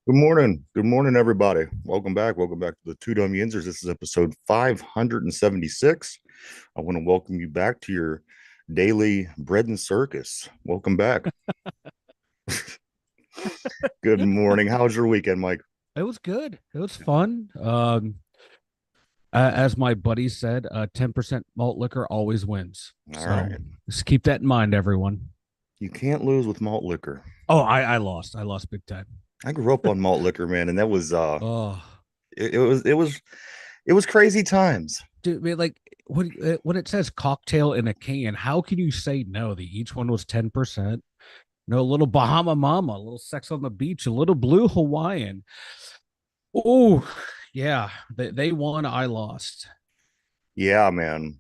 Good morning. Good morning, everybody. Welcome back. Welcome back to the Two Dum Yinzers. This is episode 576. I want to welcome you back to your daily bread and circus. Welcome back. Good morning. How was your weekend, Mike? It was good. It was fun. As my buddy said, 10% malt liquor always wins. All So right. just keep that in mind, everyone. You can't lose with malt liquor. Oh, I lost. I lost big time. I grew up on malt liquor, man, and that was Oh, it was crazy times. dude, man, like when it says cocktail in a can, how can you say no? The each one was 10%. No, a little Bahama Mama, a little Sex on the Beach, a little Blue Hawaiian. Oh, yeah. They won. I lost. Yeah, man.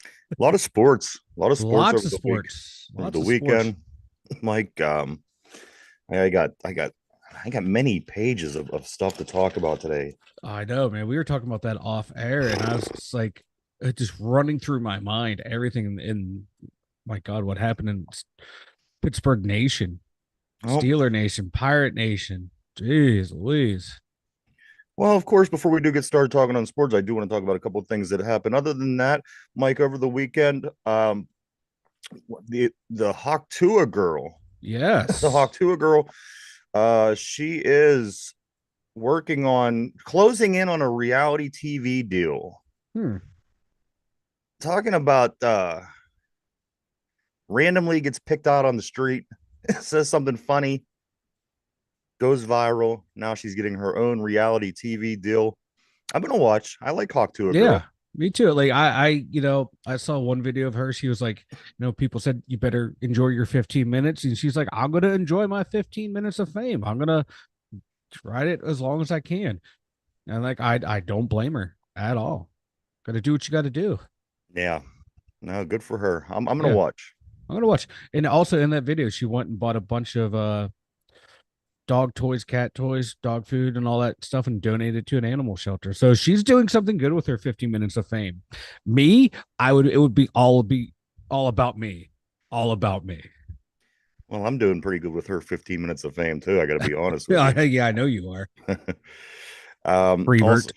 A lot of sports. A lot of sports Lots of sports. over Lots the of sports. weekend. Mike, I got many pages of stuff to talk about today. I know, man. We were talking about that off air, and I was just like, just running through my mind everything in my God, what happened in Pittsburgh Nation, Oh, Steeler Nation, Pirate Nation. Jeez Louise. well, of course, before we do get started talking on sports, I do want to talk about a couple of things that happened. Other than that, Mike, over the weekend, the Hawktua girl, the Yes. Hawktua girl, she is working on closing in on a reality TV deal. Hmm. Talking about randomly gets picked out on the street, says something funny, goes viral. Now she's getting her own reality TV deal. I'm gonna watch. I like Hawk to a Yeah. girl. Me too. Like I saw one video of her. She was like, people said you better enjoy your 15 minutes. And she's like, I'm gonna enjoy my 15 minutes of fame. I'm gonna ride it as long as I can. And like I don't blame her at all. Gotta do what you gotta do. Yeah, no, good for her. I'm gonna Yeah. watch. I'm gonna watch. And also in that video, she went and bought a bunch of dog toys, cat toys, dog food, and all that stuff, and donated to an animal shelter. So she's doing something good with her 15 minutes of fame. Me, it would be all about me, all about me. Well, I'm doing pretty good with her 15 minutes of fame too. I got to be honest with you. Yeah, yeah, I know you are, Also, Revert.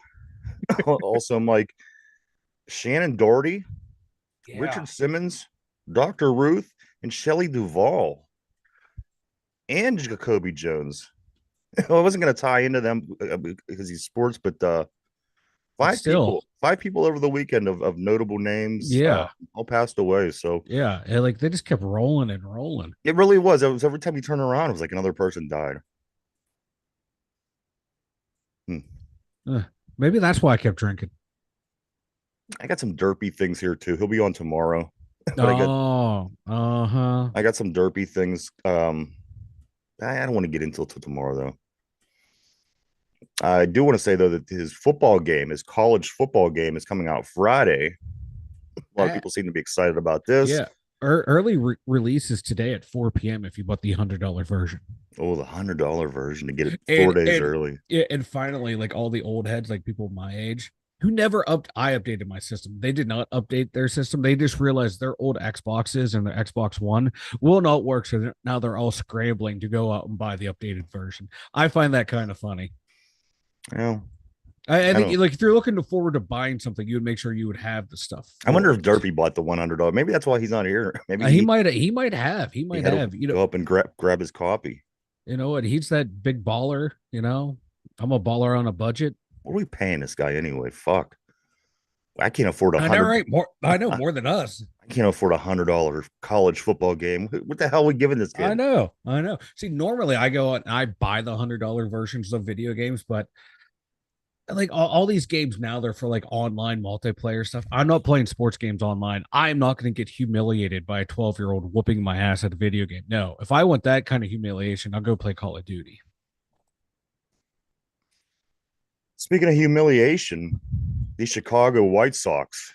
also, Mike, Shannon Doherty, Yeah. Richard Simmons, Dr. Ruth, and Shelley Duvall, and Jacoby Jones. I wasn't going to tie into them because he's sports, but But people, still, five people over the weekend of notable names yeah, all passed away. So yeah. And like they just kept rolling and rolling. it really was. It was every time you turn around, it was like another person died. Hmm. Uh, Maybe that's why I kept drinking. I got some derpy things here too. He'll be on tomorrow, but Oh, uh-huh. I got some derpy things. I don't want to get into it till tomorrow though. I do want to say though that his college football game is coming out Friday. A lot of Uh, people seem to be excited about this. yeah. Early release is today at 4 p.m. if you bought the $100 version. Oh, the $100 version to get it And 4 days and early. yeah, and finally, like all the old heads, like people my age, who never I updated my system. They did not update their system. They just realized their old Xboxes and their Xbox One will not work. So now they're all scrambling to go out and buy the updated version. I find that kind of funny. Well, I I think don't. like if you're looking forward to buying something, you would make sure you would have the stuff I wonder for if it. Derpy bought the $100. Maybe that's why he's not here. Maybe He he might had to have, go up and grab his copy. you know what? He's that big baller, you know. I'm a baller on a budget. What are we paying this guy anyway? Fuck. I can't afford a I know, hundred. right? More, I know I more than us. can't afford $100 college football game. What the hell are we giving this I kid? know, I know. See, normally I go and I buy the $100 versions of video games, but like all these games now, they're for like online multiplayer stuff. I'm not playing sports games online. I'm not going to get humiliated by a 12-year-old whooping my ass at a video game. No, if I want that kind of humiliation, I'll go play Call of Duty. Speaking of humiliation, the Chicago White Sox.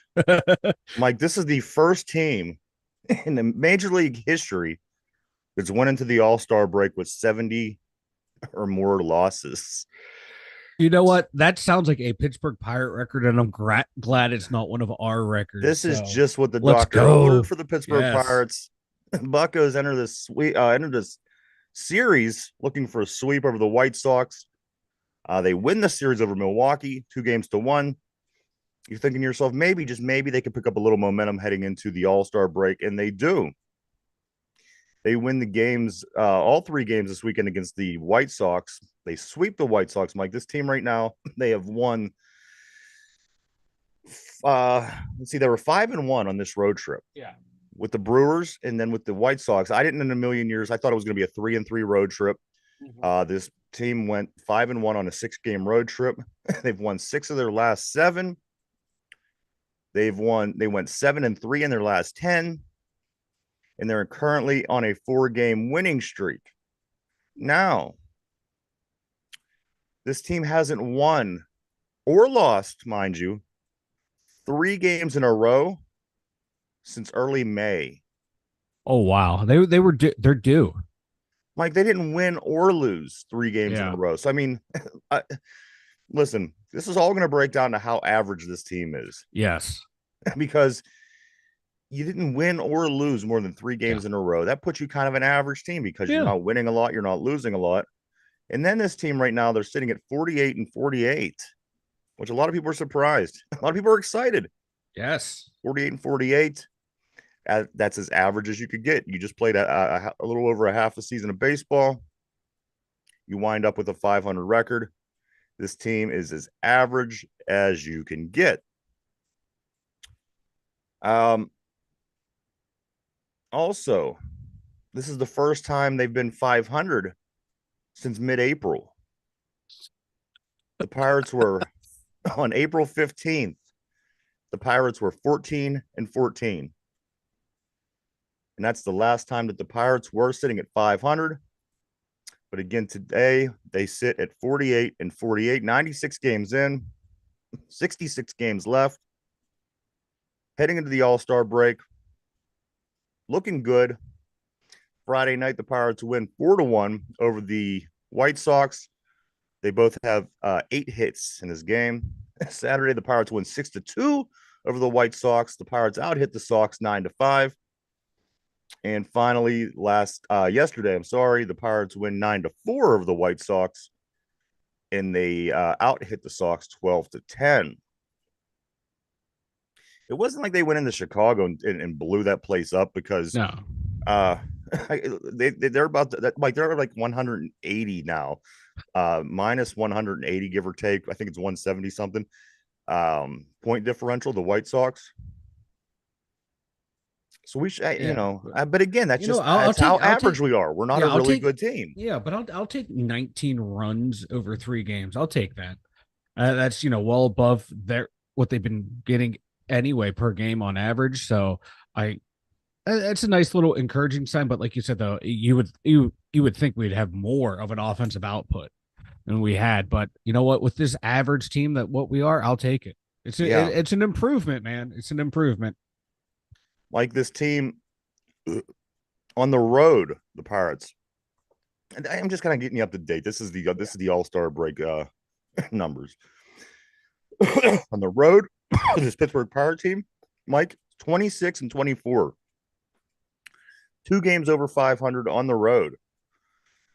Mike, this is the first team in the Major League history that's went into the All-Star break with 70 or more losses. You know what? That sounds like a Pittsburgh Pirate record, and I'm glad it's not one of our records. This is So just what the let's doctor ordered go. for the Pittsburgh Yes. Pirates. Buckos enter this series, looking for a sweep over the White Sox. They win the series over Milwaukee, 2-1. You're thinking to yourself, maybe, just maybe, they could pick up a little momentum heading into the All-Star break, and they do. They win the games, all three games this weekend against the White Sox. They sweep the White Sox, Mike. This team right now, they have won. Let's see, they were 5-1 on this road trip. Yeah. With the Brewers and then with the White Sox. I didn't in a million years. I thought it was going to be a 3-3 road trip. Mm-hmm. This team went 5-1 on a 6-game road trip. They've won 6 of their last 7. They went 7-3 in their last 10. And they're currently on a 4-game winning streak. Now, this team hasn't won or lost, mind you, 3 games in a row since early May. Oh wow, they're due. Mike, they didn't win or lose 3 games in a Yeah. row. So I mean, listen, this is all going to break down to how average this team is Yes. because you didn't win or lose more than 3 Yeah. games in a row. That puts you kind of an average team because you're Yeah. not winning a lot, you're not losing a lot. And then this team right now, they're sitting at 48-48, which a lot of people are surprised. A lot of people are excited. Yes. 48-48. That's as average as you could get. You just played a little over a half a season of baseball. You wind up with a 500 record. This team is as average as you can get. Um, Also, this is the first time they've been 500 since mid-April. The Pirates were on April 15th. The Pirates were 14-14. And that's the last time that the Pirates were sitting at 500. But again, today they sit at 48-48, 96 games in, 66 games left. Heading into the All-Star break, looking good. Friday night, the Pirates win 4-1 over the White Sox. They both have 8 hits in this game. Saturday, the Pirates win 6-2 over the White Sox. The Pirates out hit the Sox 9-5. And finally, yesterday, the Pirates win 9-4 over the White Sox, and they out hit the Sox 12-10. It wasn't like they went into Chicago and blew that place up because No. uh, they're about that, like they're like 180 now, minus 180 give or take. I think it's 170 something. Point differential, the White Sox. So we should, Yeah. but again, that's just I'll that's how take average we are. We're not a I'll really take good team. yeah, but I'll take 19 runs over 3 games. I'll take that. That's well above what they've been getting anyway per game on average. So I it's a nice little encouraging sign. But like you said, though, you would think we'd have more of an offensive output than we had. But you know what? With this average team that what we are, I'll take it. Yeah, It's an improvement, man. It's an improvement. like this team on the road, the Pirates. And I'm just kind of getting you up to date. This is the All-Star break numbers on the road. This Pittsburgh Pirate team, Mike, 26-24, 2 games over 500 on the road.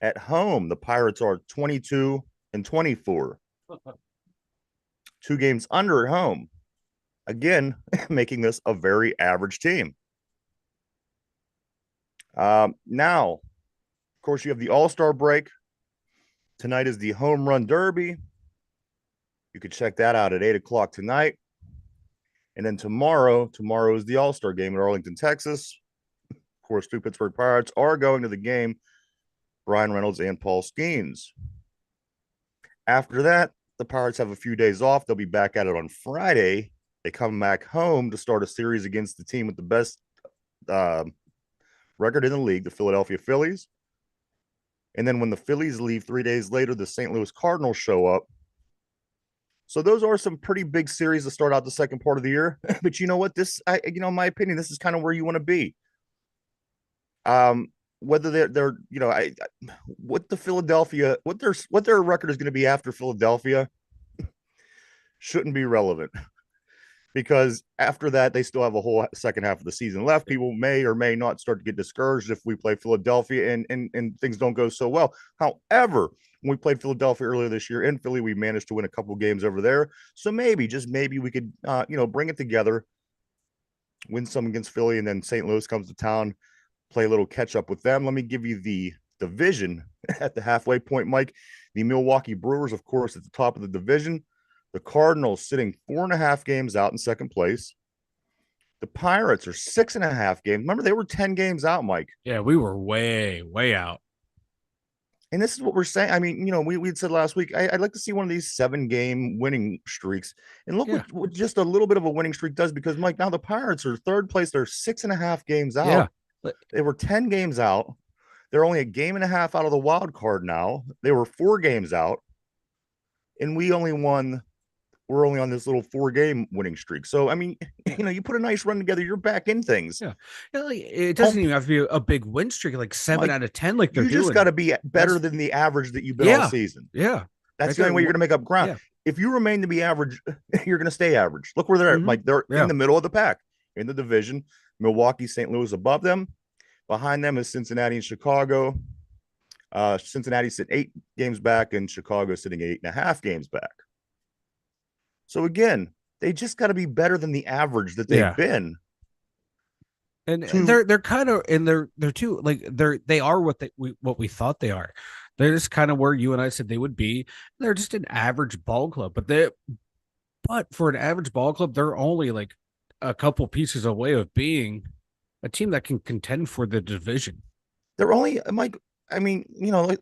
At home, the Pirates are 22-24, 2 games under at home. Again, making this a very average team. Now, of course, you have the All-Star break. Tonight is the Home Run Derby. You could check that out at 8 o'clock tonight. And then tomorrow is the All-Star game in Arlington, Texas. Of course, 2 Pittsburgh Pirates are going to the game, Brian Reynolds and Paul Skeens. After that, the Pirates have a few days off. They'll be back at it on Friday. They come back home to start a series against the team with the best record in the league, the Philadelphia Phillies. And then when the Phillies leave 3 days later, the St. Louis Cardinals show up. So those are some pretty big series to start out the second part of the year. But you know what? In my opinion, this is kind of where you want to be. Whether they're what their record is going to be after Philadelphia shouldn't be relevant. because after that, they still have a whole second half of the season left. People may or may not start to get discouraged if we play Philadelphia and things don't go so well. However, when we played Philadelphia earlier this year in Philly, we managed to win a couple of games over there. So maybe, just maybe, we could, bring it together, win some against Philly, and then St. Louis comes to town, play a little catch up with them. Let me give you the division at the halfway point, Mike. The Milwaukee Brewers, of course, at the top of the division. The Cardinals sitting 4.5 games out in second place. The Pirates are 6.5 games. Remember, they were 10 games out, Mike. Yeah, we were way, way out. And this is what we're saying. I mean, we said last week, I'd like to see one of these 7-game winning streaks. And look Yeah. what just a little bit of a winning streak does, because, Mike, now the Pirates are third place. They're 6.5 games Yeah. out. They were 10 games out. They're only a game and a half out of the wild card now. They were 4 games out. And we're only on this little 4-game winning streak. So, I mean, you put a nice run together, you're back in things. Yeah. Like, it doesn't even have to be a big win streak, like 7 out of 10, like they're you just doing. got to be better than the average that you've been all season. Yeah. That's the only way you're going to make up ground. Yeah. If you remain to be average, you're going to stay average. Look where they're at. Like, they're in the middle of the pack in the division. Milwaukee, St. Louis above them. Behind them is Cincinnati and Chicago. Cincinnati sit 8 games back, and Chicago sitting 8.5 games back. So again, they just got to be better than the average that they've been. And they're kind of, and they're too, like, they are what we thought they are. They're just kind of where you and I said they would be. They're just an average ball club, but for an average ball club, they're only like a couple pieces away of being a team that can contend for the division. They're only, Mike. I mean,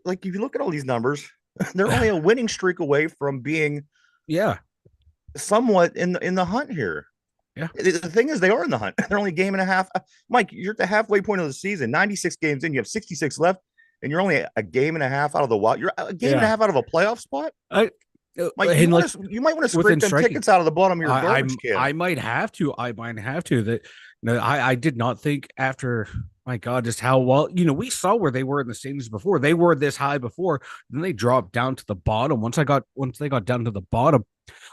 like if you look at all these numbers, they're only a winning streak away from being, somewhat in the hunt here. Yeah. The thing is, they are in the hunt. They're only a game and a half. Mike, you're at the halfway point of the season. 96 games in, you have 66 left, and you're only a game and a half out of the wild. You're a game and a half out of a playoff spot. Mike, you might want to scrape them tickets out of the bottom of your garbage can. I might have to. That I did not think after. My God, just how well, we saw where they were in the standings before. They were this high before, then they dropped down to the bottom. Once they got down to the bottom,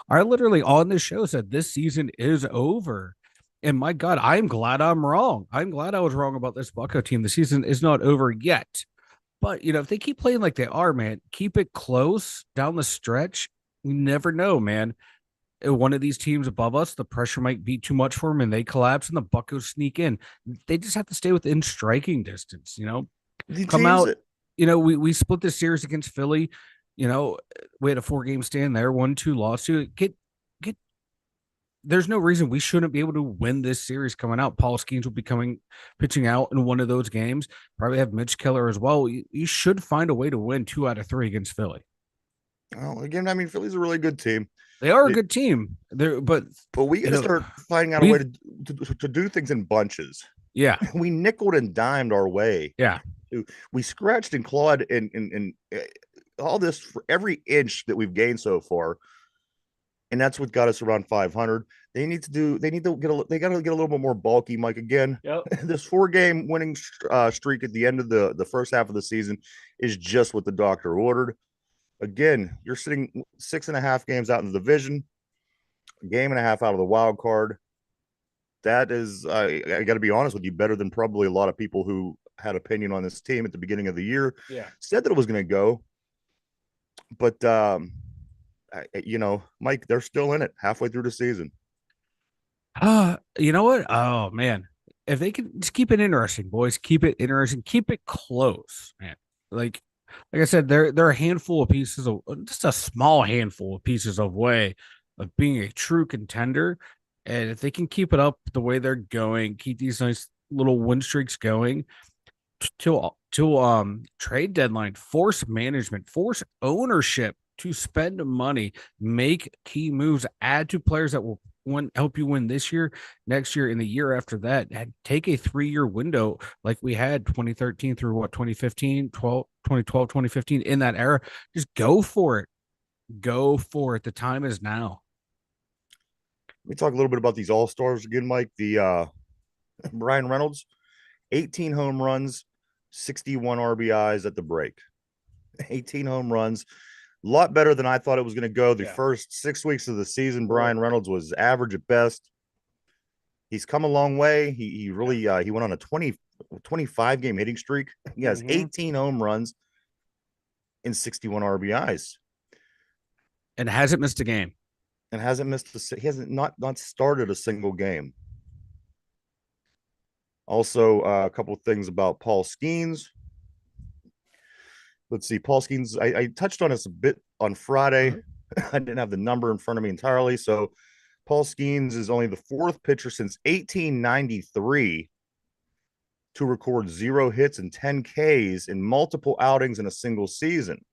I literally on this show said this season is over. And my God, I'm glad I'm wrong. I'm glad I was wrong about this Bucco team. The season is not over yet. But if they keep playing like they are, man, keep it close down the stretch. You never know, man. One of these teams above us, the pressure might be too much for them and they collapse and the Buccos sneak in. They just have to stay within striking distance, come out. We split this series against Philly. We had a 4-game stand there, 1-2 loss to get. There's no reason we shouldn't be able to win this series coming out. Paul Skeens will be pitching out in one of those games. Probably have Mitch Keller as well. You should find a way to win 2 out of 3 against Philly. Well, again, I mean, Philly's a really good team. They are a good team. But we got to start finding out a way to do things in bunches. Yeah. We nickeled and dimed our way. Yeah. We scratched and clawed and all this for every inch that we've gained so far. And that's what got us around 500. They got to get a little bit more bulky, Mike. Again, this 4-game winning streak at the end of the first half of the season is just what the doctor ordered. Again, you're sitting 6.5 games out in the division, a game and a half out of the wild card. That is, I got to be honest with you, better than probably a lot of people who had opinion on this team at the beginning of the year. Yeah, said that it was going to go, but Mike, they're still in it halfway through the season. You know what? Oh man, if they can just keep it interesting, boys, keep it interesting, keep it close, man. Like I said, they're a handful of pieces of just a small handful of pieces of way of being a true contender. And if they can keep it up the way they're going, keep these nice little win streaks going till trade deadline, force management, force ownership to spend money, make key moves, add to players that will help you win this year, next year, and the year after that. Take a 3-year window like we had 2013 through 2015, 2012, 2015 in that era. Just go for it. Go for it. The time is now. Let me talk a little bit about these all-stars again, Mike. The Brian Reynolds, 18 home runs, 61 RBIs at the break. 18 home runs, lot better than I thought it was going to go. The Yeah. first 6 weeks of the season, Brian Reynolds was average at best. He's come a long way. He really he went on a 25 game hitting streak. He has Mm-hmm. 18 home runs and 61 RBIs, And hasn't missed a game. and hasn't missed he hasn't not started a single game. Also, a couple of things about Paul Skeens. Let's see, Paul Skeens. I touched on this a bit on Friday. I didn't have the number in front of me entirely, so Paul Skeens is only the fourth pitcher since 1893 to record 0 hits and 10 Ks in multiple outings in a single season.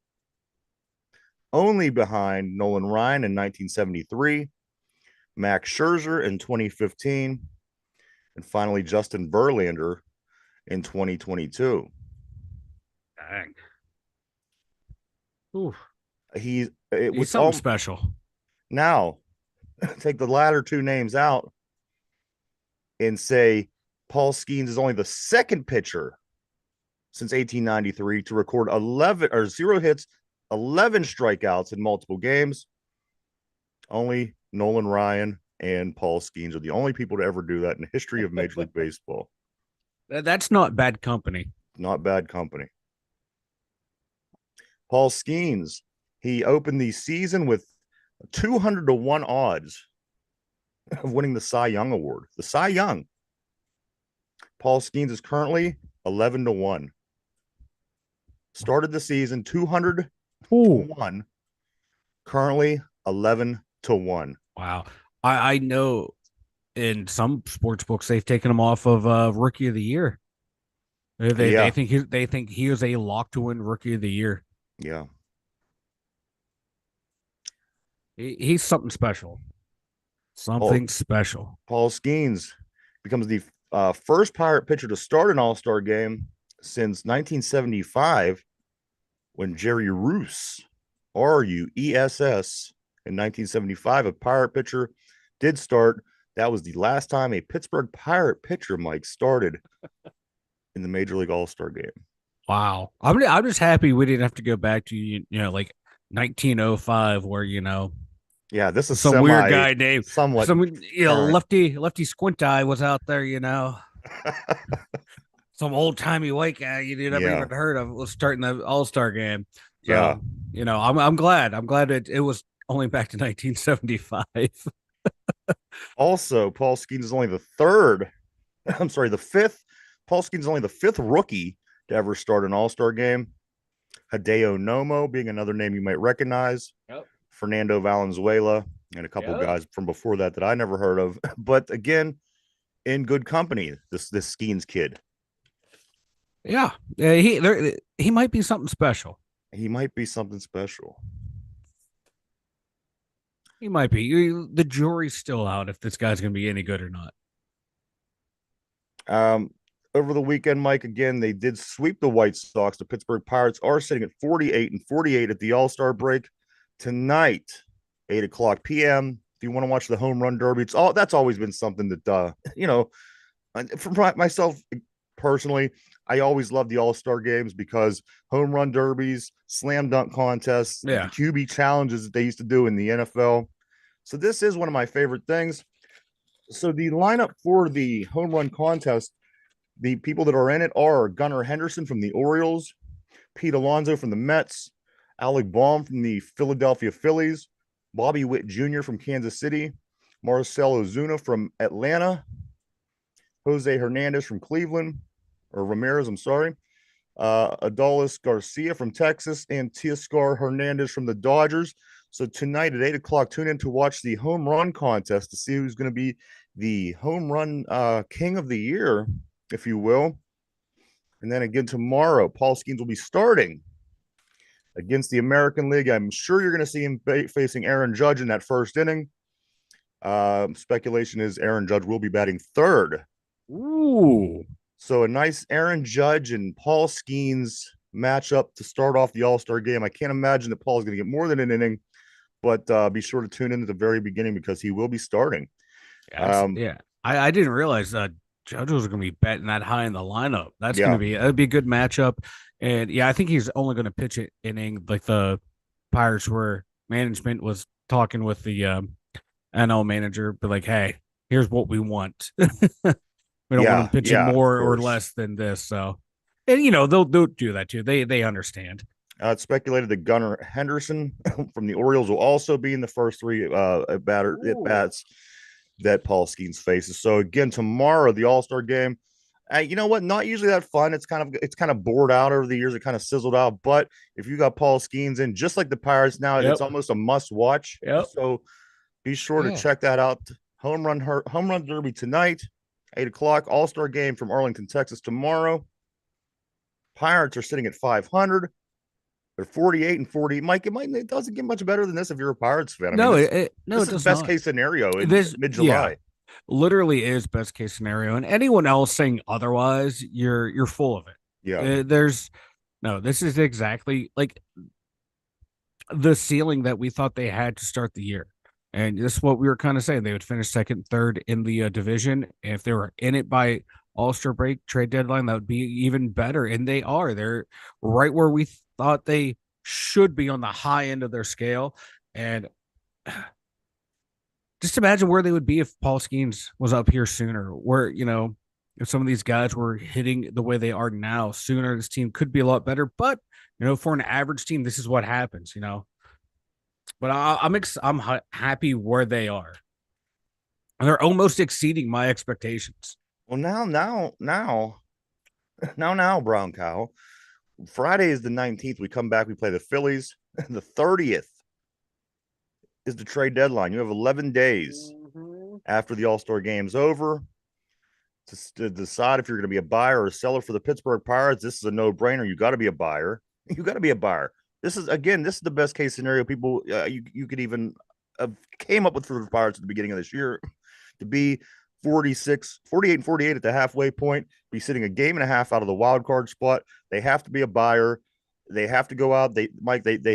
Only behind Nolan Ryan in 1973, Max Scherzer in 2015, and finally Justin Verlander in 2022. Dang. Ooh, It he's was something all special. now take the latter two names out and say Paul Skeens is only the second pitcher since 1893 to record 11 or 0 hits, 11 strikeouts in multiple games. Only Nolan Ryan and Paul Skeens are the only people to ever do that in the history of Major League Baseball. That's not bad company. Not bad company. Paul Skeens, he opened the season with 200 to 1 odds of winning the Cy Young Award. The Cy Young. Paul Skeens is currently 11 to 1. Started the season 200 Ooh. to 1. Currently 11 to 1. Wow. I know in some sports books they've taken him off of rookie of the year. They Yeah. think he is a lock to win rookie of the year. Yeah. He's something special. Something special. Paul Skeens becomes the first Pirate pitcher to start an All-Star game since 1975 when Jerry Roos, Ruess, in 1975, a Pirate pitcher did start. That was the last time a Pittsburgh Pirate pitcher, Mike, started in the Major League All-Star game. Wow. I'm just happy we didn't have to go back to like 1905 where Yeah, this is some weird guy named somewhat some current. lefty squint eye was out there, some old timey white guy you never Yeah. even heard of was starting the All-Star game. Yeah. So, I'm glad. I'm glad it was only back to 1975. Also, Paul Skeens is only the third. I'm sorry, the fifth. Paul Skeens is only the fifth rookie to ever start an All-Star game. Hideo Nomo being another name you might recognize. Yep. Fernando Valenzuela and a couple guys from before that I never heard of. But again, in good company, this Skeens kid. Yeah. He might be something special. He might be something special. He might be. The jury's still out if this guy's going to be any good or not. Over the weekend, Mike, again, they did sweep the White Sox. The Pittsburgh Pirates are sitting at 48 and 48 at the All-Star break. Tonight, 8 o'clock p.m. If you want to watch the home run derby, that's always been something that for myself personally, I always love the All-Star games because home run derbies, slam dunk contests, the QB challenges that they used to do in the NFL. So this is one of my favorite things. So the lineup for the home run contest, the people that are in it are Gunnar Henderson from the Orioles, Pete Alonso from the Mets, Alec Baum from the Philadelphia Phillies, Bobby Witt Jr. from Kansas City, Marcell Ozuna from Atlanta, Jose Hernandez from Cleveland, or Ramirez, I'm sorry, Adolis Garcia from Texas, and Teoscar Hernandez from the Dodgers. So tonight at 8 o'clock, tune in to watch the home run contest to see who's going to be the home run king of the year, if you will. And then again tomorrow, Paul Skeens will be starting against the American League. I'm sure you're going to see him facing Aaron Judge in that first inning. Speculation is Aaron Judge will be batting third. Ooh. So a nice Aaron Judge and Paul Skeens matchup to start off the All-Star game. I can't imagine that Paul's going to get more than an inning, but be sure to tune in at the very beginning because he will be starting. Yeah. I didn't realize Judge was going to be betting that high in the lineup. That'd be a good matchup. And yeah, I think he's only going to pitch an inning, like the Pirates where management was talking with the NL manager, but like, hey, here's what we want. We don't want them Yeah, pitching yeah, of more or course. less than this. So, and they'll do that too. They understand. It's speculated that Gunnar Henderson from the Orioles will also be in the first three at Ooh. bats that Paul Skeens faces. So again, tomorrow the All Star game. You know what? Not usually that fun. It's kind of bored out over the years. It kind of sizzled out. But if you got Paul Skeens in, just like the Pirates now, it's Yep. almost a must watch. Yep. So be sure to Yeah. check that out. Home run derby tonight, 8 o'clock. All Star game from Arlington, Texas tomorrow. Pirates are sitting at 500. They're 48 and 40. Mike, it doesn't get much better than this if you're a Pirates fan. I mean, No, no, this it is does best not. case scenario in This, mid yeah, July. literally is best case scenario. And anyone else saying otherwise, you're full of it. Yeah. There's no. This is exactly like the ceiling that we thought they had to start the year. And this is what we were kind of saying. They would finish second, third in the division. And if they were in it by All-Star break, trade deadline, that would be even better. And they are. They're right where we thought they should be on the high end of their scale. And just imagine where they would be if Paul Skeens was up here sooner, where, if some of these guys were hitting the way they are now sooner, this team could be a lot better. But, for an average team, this is what happens. But I'm happy where they are. They're almost exceeding my expectations. Well, now, Brown Cow. Friday is the 19th. We come back, we play the Phillies. The 30th is the trade deadline. You have 11 days Mhm. after the All Star game's over to decide if you're going to be a buyer or a seller for the Pittsburgh Pirates. This is a no brainer. You got to be a buyer. You got to be a buyer. This is the best case scenario. People, you could even came up with for the Pirates at the beginning of this year to be 46, 48, and 48 at the halfway point, be sitting a game and a half out of the wild card spot. They have to be a buyer. They have to go out. They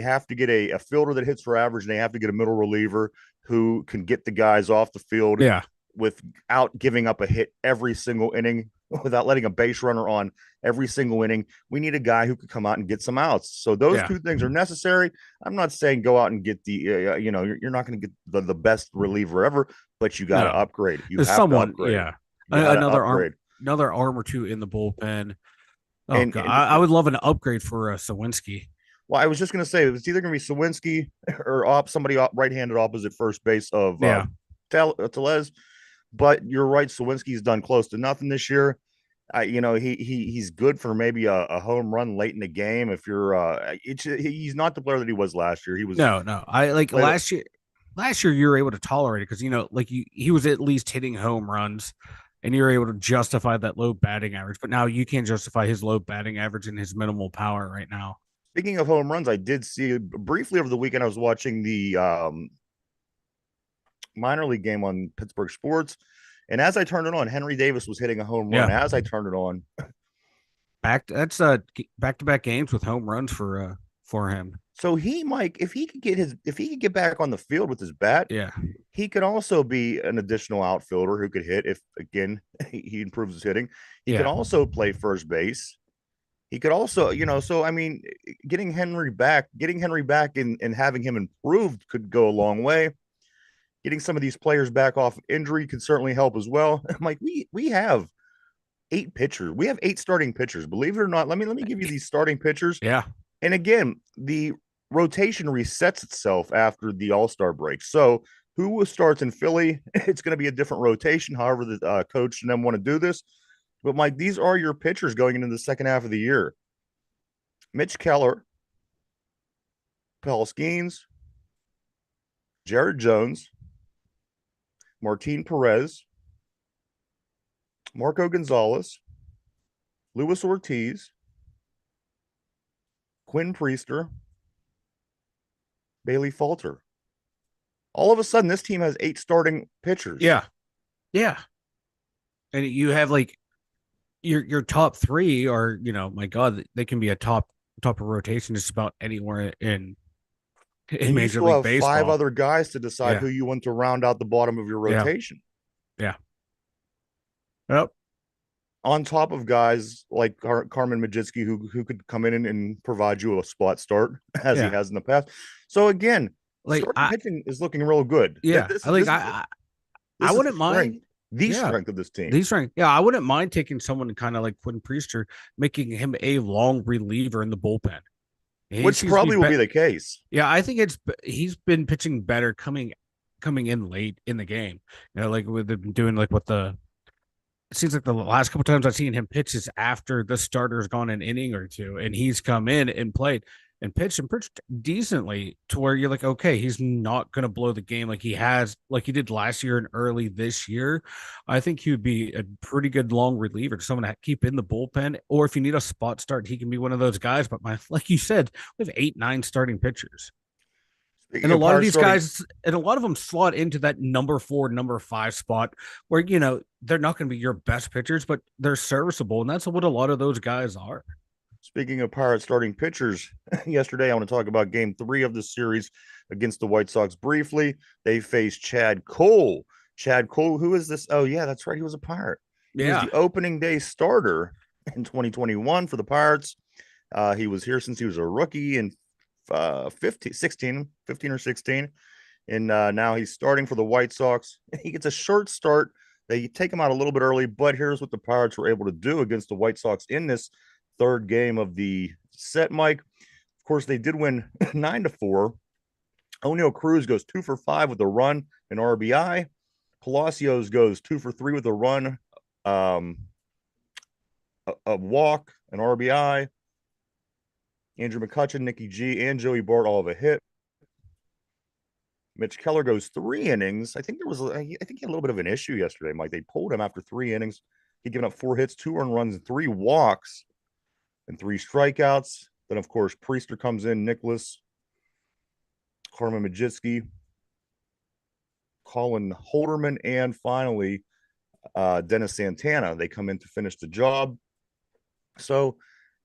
have to get a fielder that hits for average, and they have to get a middle reliever who can get the guys off the field Yeah. without giving up a hit every single inning, without letting a base runner on every single inning. We need a guy who could come out and get some outs. So those Yeah. two things are necessary. I'm not saying go out and get you're not going to get the best reliever ever, but you got to No. upgrade. You There's have to someone, upgrade. yeah. You got to Another upgrade. arm or two in the bullpen. Oh And god, I would love an upgrade for Sawinski. well, I was just going to say it's either going to be Sawinski or somebody right-handed opposite first base of Yeah. Telez. But you're right, Sawinski's done close to nothing this year. He's good for maybe a home run late in the game. If you're, he's not the player that he was last year. He was No, no. I like played. last year. Last year, you were able to tolerate it because like he was at least hitting home runs, and you're able to justify that low batting average. But now you can't justify his low batting average and his minimal power right now. Speaking of home runs, I did see briefly over the weekend. I was watching the minor league game on Pittsburgh Sports, and as I turned it on, Henry Davis was hitting a home run. Yeah, As I turned it on, that's back to back games with home runs for him. so Mike, if he could get back on the field with his bat, Yeah, he could also be an additional outfielder who could hit if again he improves his hitting. He could yeah, also play first base. He could also, so I mean, getting Henry back and having him improved could go a long way. Getting some of these players back off injury could certainly help as well. Like we have 8 pitchers. We have 8 starting pitchers. Believe it or not, let me give you these starting pitchers. yeah, And again, the rotation resets itself after the All-Star break. So who starts in Philly? It's going to be a different rotation. However, the coach and them want to do this. But Mike, these are your pitchers going into the second half of the year. Mitch Keller, Paul Skeens, Jared Jones, Martin Perez, Marco Gonzalez, Luis Ortiz, Quinn Priester, Bailey Falter. All of a sudden, this team has 8 starting pitchers. yeah, yeah. And you have like your top three are, my God, they can be a top of rotation just about anywhere in And you Major still League have 5 Baseball. other guys to decide Yeah, who you want to round out the bottom of your yeah, rotation. yeah. Yep. on top of guys like Carmen Majitsky, who could come in and provide you a spot start as he Yeah. has in the past. So again, Like starting I pitching is looking real good. yeah, This I is like this is I this is the wouldn't strength, mind. the Yeah. strength of this team, These rank, yeah, I wouldn't mind taking someone kind of like Quinn Priester, making him a long reliever in the bullpen. He which seems to be, probably will be the case. yeah, I think he's been pitching better coming in late in the game. Like with them doing like what the it seems like the last couple times I've seen him pitch is after the starter's gone an inning or two, and he's come in and played and pitched decently to where you're like, okay, he's not going to blow the game like he did last year and early this year. I think he would be a pretty good long reliever, someone to keep in the bullpen, or if you need a spot start, he can be one of those guys. But like you said, we have 8, 9 starting pitchers. And Speaking a of lot of power these starting, guys, and a lot of them slot into that number 4, number 5 spot where, they're not going to be your best pitchers, but they're serviceable. And that's what a lot of those guys are. speaking of Pirates starting pitchers, yesterday I want to talk about Game 3 of the series against the White Sox briefly. They faced Chad Cole. Chad Cole, who is this? Oh yeah, that's right. He was a Pirate. He was Yeah. the opening day starter in 2021 for the Pirates. He was here since he was a rookie in 15 or 16. And now he's starting for the White Sox. He gets a short start. They take him out a little bit early, but here's what the Pirates were able to do against the White Sox in this third game of the set, Mike. Of course, they did win 9-4. O'Neill Cruz goes 2 for 5 with a run and RBI. Palacios goes 2 for 3 with a run, um, a walk, an RBI. Andrew McCutcheon, Nicky G, and Joey Bart all have a hit. Mitch Keller goes 3 innings. I think he had a little bit of an issue yesterday, Mike. They pulled him after 3 innings. He'd given up 4 hits, 2 earned runs, and 3 walks, and 3 strikeouts. Then, of course, Priester comes in, Nicholas, Carmen Majitsky, Colin Holderman, and finally Dennis Santana. They come in to finish the job. So,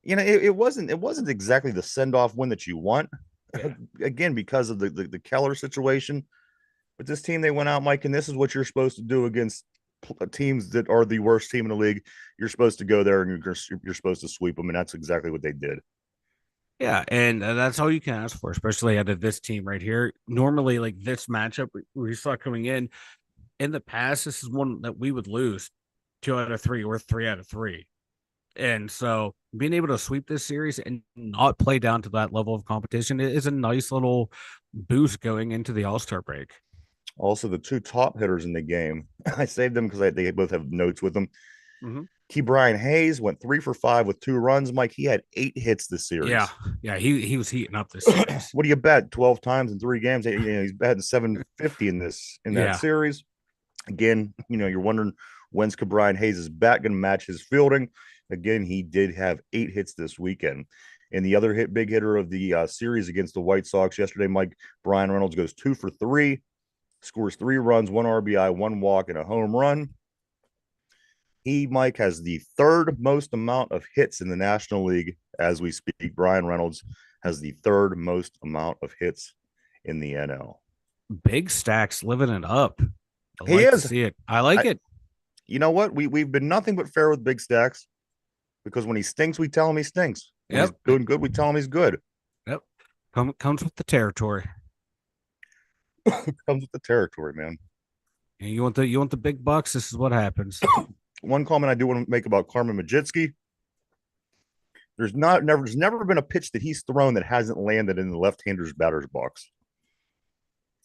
it wasn't exactly the send off win that you want. Yeah. Again, because of the Keller situation. But this team, they went out, Mike, and this is what you're supposed to do against teams that are the worst team in the league. You're supposed to go there and you're supposed to sweep them, and that's exactly what they did. Yeah. And that's all you can ask for, especially out of this team right here. Normally, like this matchup, we saw coming in the past, this is one that we would lose 2 out of 3 or 3 out of 3. And so being able to sweep this series and not play down to that level of competition is a nice little boost going into the All-Star break. Also, the two top hitters in the game, I saved them because they both have notes with them. Mm-hmm. Key Brian Hayes went 3 for 5 with 2 runs. Mike, he had 8 hits this Yeah. series. Yeah. He was heating up this series. What do you bet? 12 times in 3 games. He's batting 750 in that Yeah. series. Again, you're wondering when's Brian Hayes' bat going to match his fielding. Again, he did have 8 hits this weekend. And the other big hitter of the series against the White Sox yesterday, Mike, Brian Reynolds goes 2 for 3, scores 3 runs, 1 RBI, 1 walk, and a home run. He, Mike, has the third most amount of hits in the National League as we speak. Brian Reynolds has the third most amount of hits in the NL. Big Stacks living it up. I He like to is. see it. I like it. You know what? We've been nothing but fair with Big Stacks because when he stinks, we tell him he stinks. When he's Yep. doing good, we tell him he's good. Yep. Comes with the territory. Comes with the territory, man. And you want the big bucks. This is what happens. One comment I do want to make about Carmen Majitsky. There's never been a pitch that he's thrown that hasn't landed in the left-hander's batter's box.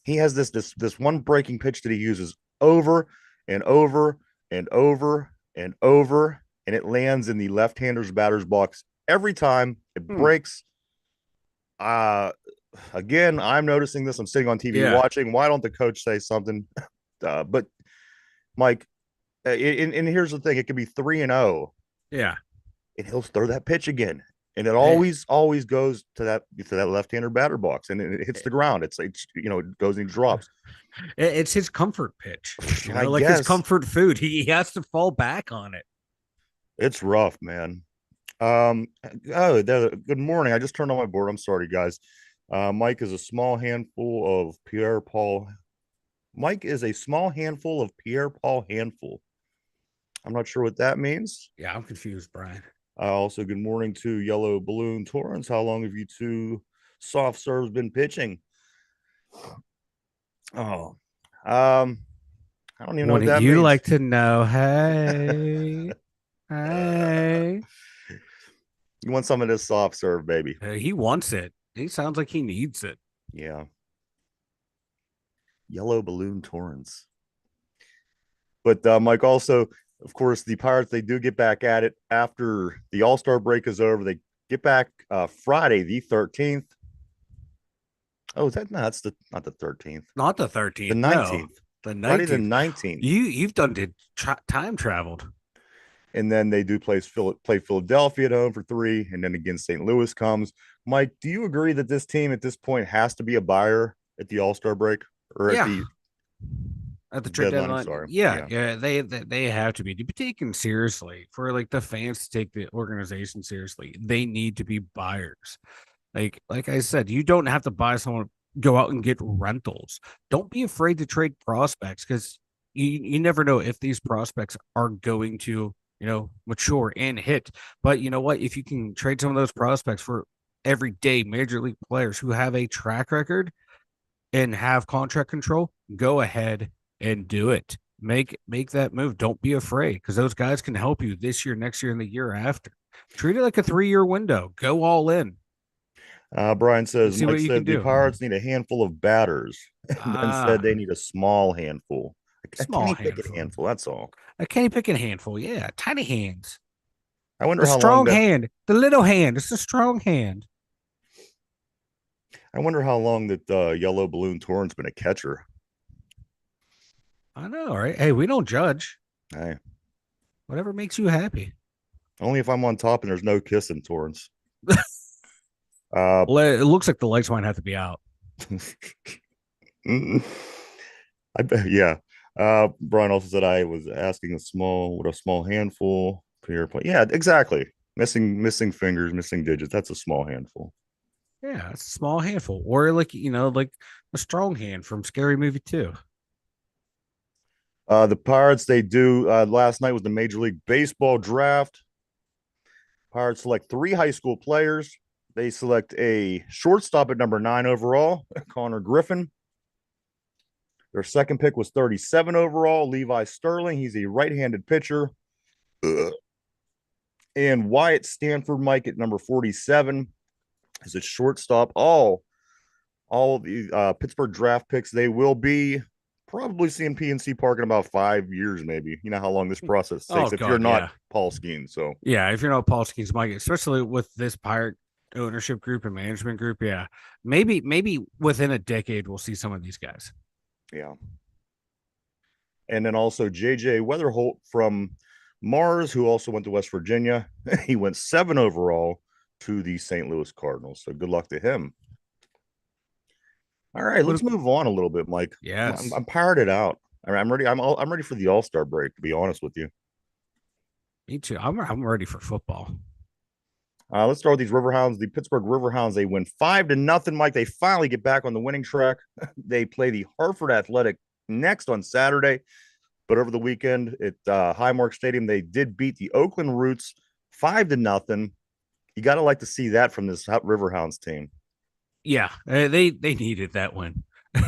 He has this one breaking pitch that he uses over and over and over and over, and it lands in the left-hander's batter's box every time. It breaks. Again, I'm noticing this. I'm sitting on TV Yeah. watching. Why don't the coach say something? But Mike, and here's the thing: it could be 3-0, Yeah. and he'll throw that pitch again, and it Eh, always goes to that left-hander batter box, and it hits the ground. It's it goes and he drops. It's his comfort pitch, I like his guess comfort food. He has to fall back on it. it's rough, man. Good morning. I just turned on my board. I'm sorry, guys. Mike is a small handful of Pierre Paul. Mike is a small handful of Pierre Paul handful. I'm not sure what that means. Yeah, I'm confused, Brian. Also, good morning to Yellow Balloon Torrance. How long have you two soft serves been pitching? Oh, I don't even know what Wouldn't that you means. like to know? Hey, hey. You want some of this soft serve, baby? He wants it. He sounds like he needs it. Yeah, Yellow Balloon Torrance. But Mike, also, of course, the Pirates they do get back at it after the All Star break is over. They get back Friday the 13th. Oh, is that no? That's the not the 13th, Not the the 13th, no, 19th. the Friday the 19th. 19th, You've done did time traveled. and then they do play Philadelphia at home for 3, and then again St. Louis comes. Mike, do you agree that this team at this point has to be a buyer at the All Star break or at Yeah, the at the trade deadline? I'm deadline. sorry. Yeah, Yeah. yeah, they have to be taken seriously for like the fans to take the organization seriously. They need to be buyers. Like I said, you don't have to buy someone. Go out and get rentals. Don't be afraid to trade prospects because you never know if these prospects are going to mature and hit. But you know what? If you can trade some of those prospects for everyday major league players who have a track record and have contract control, go ahead and do it. Make that move. Don't be afraid because those guys can help you this year, next year, and the year after. Treat it like a 3-year window. Go all in Brian and says, see what Mike you can said the do. Pirates need a handful of batters, and then said Ah, they need a small handful. A small Kenny Pickett handful. handful. That's all. A candy picking handful. Yeah, tiny hands. I wonder The how long strong that. hand. The little hand. It's the strong hand. I wonder how long that Yellow Balloon Torrance been a catcher. I know, right? Hey, we don't judge. Hey, Whatever makes you happy. only if I'm on top and there's no kissing, Torrance. Uh, Well, it looks like the lights might have to be out. I bet, yeah. Brian also said I was asking a small handful per play. Yeah, exactly. Missing fingers, missing digits. That's a small handful. Yeah, it's a small handful. Or like a strong hand from Scary Movie 2. The Pirates, they do. Last night was the Major League Baseball draft. Pirates select 3 high school players. They select a shortstop at number 9 overall, Connor Griffin. Their second pick was 37 overall, Levi Sterling. He's a right-handed pitcher. And Wyatt Stanford, Mike, at number 47 is a shortstop. All the Pittsburgh draft picks, they will be probably seeing PNC Park in about 5 years, maybe. You know how long this process Oh takes if you're God, not yeah. Paul Skeen. So Yeah, if you're not Paul Skeens Mike, especially with this pirate ownership group and management group, yeah. Maybe within a decade we'll see some of these guys. yeah. And then also JJ Weatherholt from Mars, who also went to West Virginia. He went 7 overall to the St. Louis Cardinals. So good luck to him. All right, What let's move on a little bit, Mike. yes. I'm pirated out. I'm ready. I'm ready for the All Star break. To be honest with you, Me too. I'm ready for football. let's start with these Riverhounds. The Pittsburgh Riverhounds. They win 5-0, Mike. They finally get back on the winning track. They play the Hartford Athletic next on Saturday, but over the weekend at Highmark Stadium, they did beat the Oakland Roots 5-0. You got to like to see that from this Riverhounds team. Yeah, they needed that win.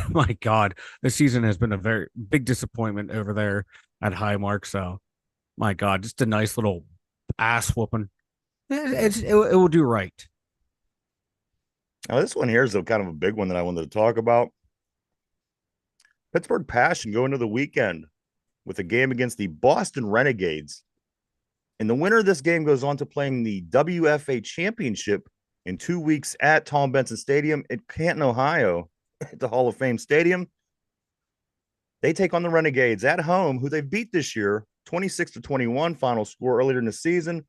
My God, this season has been a very big disappointment over there at Highmark. So, my God, just a nice little ass whooping. Yeah. It will do right. Now this one here is a kind of a big one that I wanted to talk about. Pittsburgh Passion going into the weekend with a game against the Boston Renegades. And the winner of this game goes on to playing the WFA Championship in 2 weeks at Tom Benson Stadium in Canton, Ohio, at the Hall of Fame Stadium. They take on the Renegades at home, who they beat this year, 26-21 final score earlier in the season.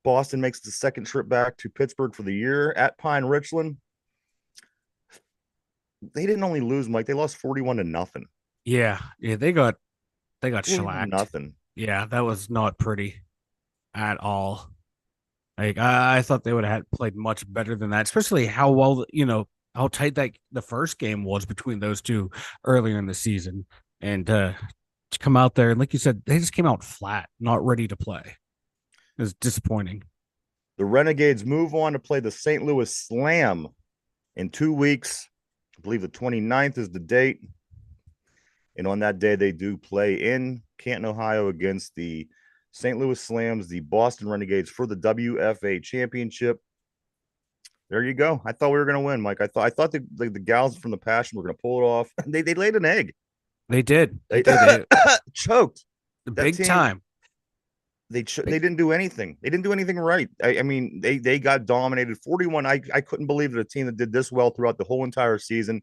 Boston makes the second trip back to Pittsburgh for the year at Pine Richland. They didn't only lose, Mike, they lost 41-0. Yeah, they got 41 shellacked. nothing. Yeah, that was not pretty at all. Like I thought they would have had played much better than that, especially how well how tight that the first game was between those two earlier in the season. And to come out there and, like you said, they just came out flat, not ready to play. It was disappointing. The Renegades move on to play the St. Louis Slam in 2 weeks. I believe the 29th is the date. And on that day, they do play in Canton, Ohio against the St. Louis Slams, the Boston Renegades for the WFA championship. There you go. I thought we were going to win, Mike. I thought the gals from the Passion were going to pull it off. They laid an egg. They did. They They did. They, choked. the That big team, time. they didn't do anything. They didn't do anything right. I mean, they got dominated 41. I couldn't believe that a team that did this well throughout the whole entire season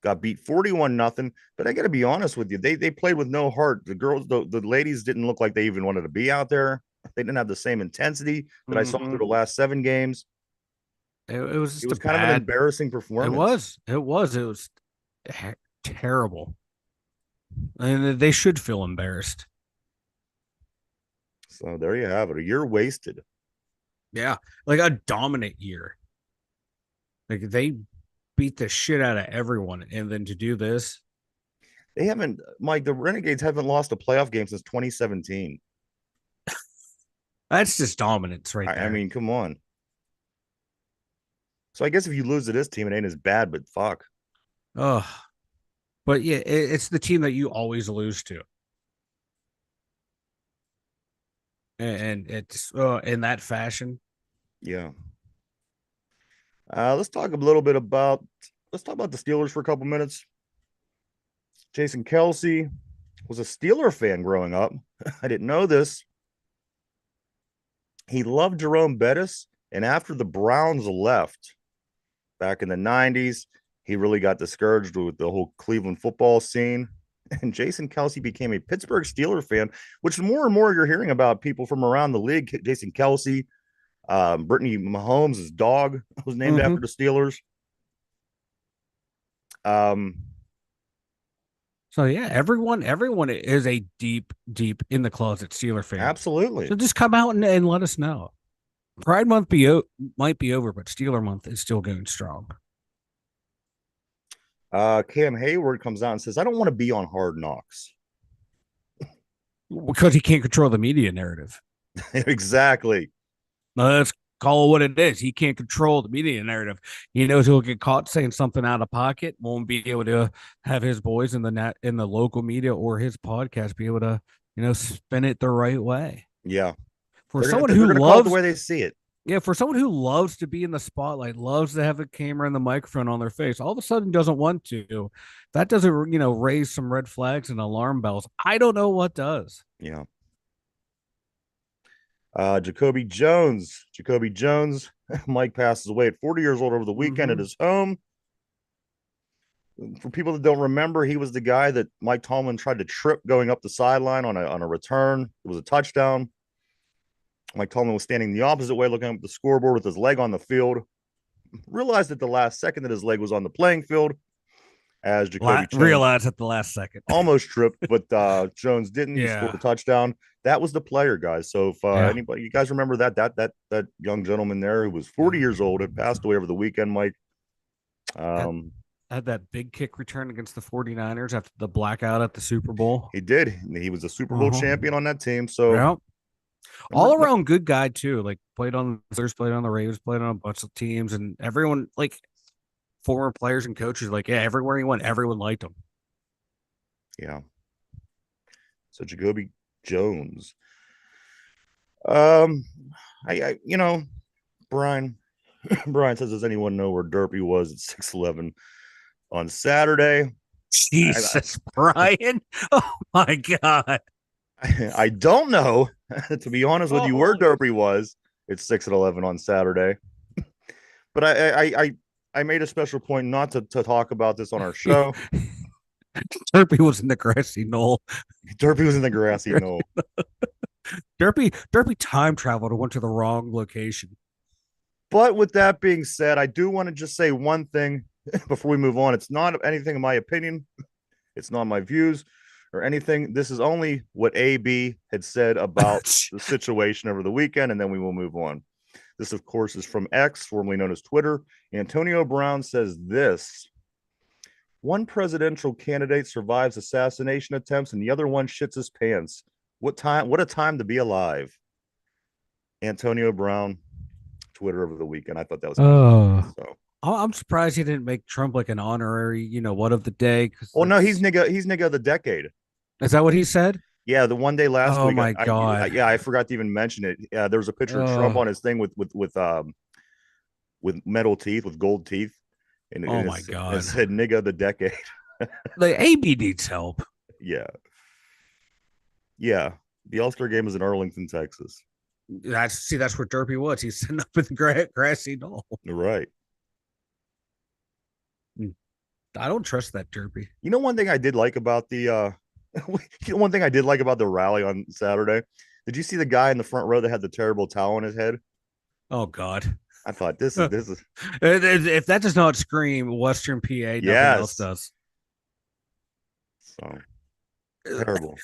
got beat 41-0. But I got to be honest with you, they played with no heart. The girls, the ladies didn't look like they even wanted to be out there. They didn't have the same intensity that I saw through the last 7 games. It was It just a was kind of an bad. embarrassing It performance. was. It was. It was terrible. And they should feel embarrassed. So there you have it. A year wasted. Yeah, like a dominant year. Like they beat the shit out of everyone, and then to do this, They haven't, Mike, the Renegades haven't lost a playoff game since 2017. that's just dominance right I there. mean, come on. So I guess if you lose to this team, it ain't as bad, but fuck. Oh, but yeah, it's the team that you always lose to, and it's in that fashion. Yeah. Let's talk a little bit about let's talk about the Steelers for a couple minutes. Jason Kelsey was a Steeler fan growing up. I didn't know this. He loved Jerome Bettis, and after the Browns left back in the 90s, he really got discouraged with the whole Cleveland football scene. And Jason Kelsey became a Pittsburgh Steeler fan, which more and more you're hearing about people from around the league. Jason Kelsey, Brittany Mahomes' dog was named Mm-hmm. after the Steelers. Um, So yeah, everyone is a deep in the closet Steeler fan. absolutely. So just come out and let us know. Pride Month might be over, but Steeler Month is still going strong. Cam Hayward comes out and says, I don't want to be on Hard Knocks. Because he can't control the media narrative. Exactly. Let's call it what it is. He can't control the media narrative. He knows he'll get caught saying something out of pocket, won't be able to have his boys in the local media or his podcast be able to, spin it the right way. Yeah. For They're gonna someone they're who gonna call it the loves way they see it. Yeah, for someone who loves to be in the spotlight, loves to have a camera and the microphone on their face, all of a sudden doesn't want to. That doesn't, raise some red flags and alarm bells. I don't know what does. Yeah. Jacoby Jones. Jacoby Jones. Mike passes away at 40 years old over the weekend at his home. For people that don't remember, he was the guy that Mike Tomlin tried to trip going up the sideline on a return. It was a touchdown. Mike Tomlin was standing the opposite way, looking up at the scoreboard with his leg on the field. Realized at the last second that his leg was on the playing field as Jacoby Jones Realized at the last second. almost tripped, but Jones didn't. He scored Yeah. a touchdown. That was the player, guys. So if Yeah. anybody, you guys remember that young gentleman there who was 40 years old had passed away over the weekend, Mike. Had that big kick return against the 49ers after the blackout at the Super Bowl. He did. He was a Super Bowl champion on that team. So Yeah. All around good guy too. Like played on the Ravens, played on a bunch of teams, and everyone like former players and coaches, like, yeah, everywhere he went, everyone liked him. Yeah. So Jacoby Jones. Um, Brian. Brian says, does anyone know where Derpy was at 6'11 on Saturday? Jesus, Brian. Oh my God. I don't know. To be honest with you, where Derpy was at 6'11 on Saturday. But I made a special point not to talk about this on our show. Derpy was in the grassy knoll. Derpy was in the grassy knoll. Derpy time traveled and went to the wrong location. But with that being said, I do want to just say one thing before we move on. It's not anything in my opinion. It's not my views or anything. This is only what AB had said about the situation over the weekend, and then we will move on. This, of course, is from X, formerly known as Twitter. Antonio Brown says this: One presidential candidate survives assassination attempts and the other one shits his pants. What time? What a time to be alive. Antonio Brown, Twitter over the weekend. I thought that was kind of funny. Oh, So, I'm surprised he didn't make Trump like an honorary, what of the day? Because well, no, he's that's nigga. He's nigga of the decade. is that what he said? Yeah, the one day last Oh week, my I God. yeah, I forgot to even mention it. There was a picture of Trump Oh, on his thing with metal teeth, with gold teeth, and, oh and, my it's, and it God. said "nigga of the decade." Like AB needs help. Yeah, yeah. The All Star game is in Arlington, Texas. That's where Derpy was. He's sitting up in the grassy knoll. Right. I don't trust that Derpy. You know, one thing I did like about the one thing I did like about the rally on Saturday. Did you see the guy in the front row that had the terrible towel on his head? Oh God. I thought this is If that does not scream Western PA, nothing else yes. does. So terrible.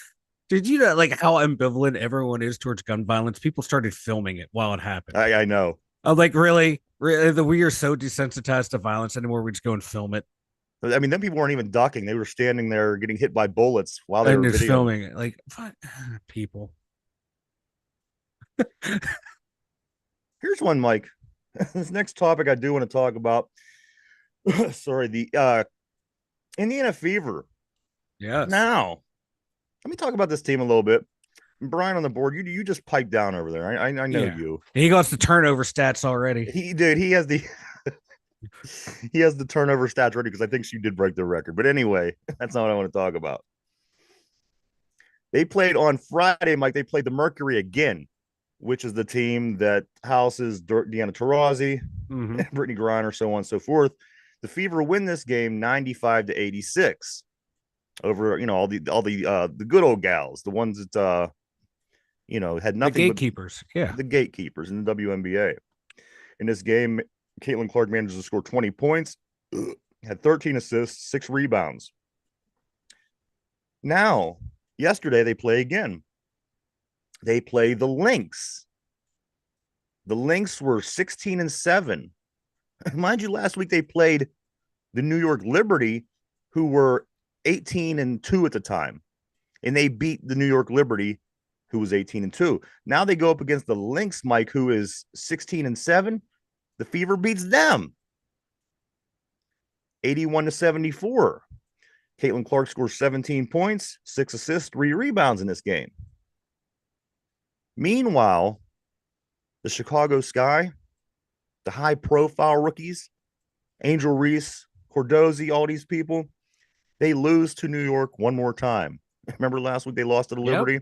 Did you know like how ambivalent everyone is towards gun violence? People started filming it while it happened. I know. I'm like, really? Really? We are so desensitized to violence anymore. We just go and film it I mean, then people weren't even ducking. They were standing there getting hit by bullets while they and were just videoing. filming it. Like, people. Here's one, Mike. This next topic I do want to talk about. Sorry, the Indiana Fever. Yes. Now, let me talk about this team a little bit. Brian on the board, you just pipe down over there. I know Yeah. you. He got the turnover stats already. He has the he has the turnover stats ready because I think she did break the record. But anyway, that's not what I want to talk about. They played on Friday, Mike. They played the Mercury again, which is the team that houses Deanna Taurasi, Mm-hmm. Brittany Griner, so on and so forth. The Fever win this game 95-86 over all the good old gals, the ones that had The nothing but gatekeepers. Yeah. the gatekeepers in the WNBA. In this game, Caitlin Clark managed to score 20 points, had 13 assists, 6 rebounds. Now, yesterday they play again. They play the Lynx. The Lynx were 16-7. Mind you, last week they played the New York Liberty, who were 18-2 at the time. And they beat the New York Liberty, who was 18-2. Now they go up against the Lynx, Mike, who is 16-7. The Fever beats them 81-74. Caitlin Clark scores 17 points, 6 assists, 3 rebounds in this game. Meanwhile, the Chicago Sky, the high profile rookies, Angel Reese, Cordozi, all these people, they lose to New York one more time. Remember last week they lost to the Yep. Liberty?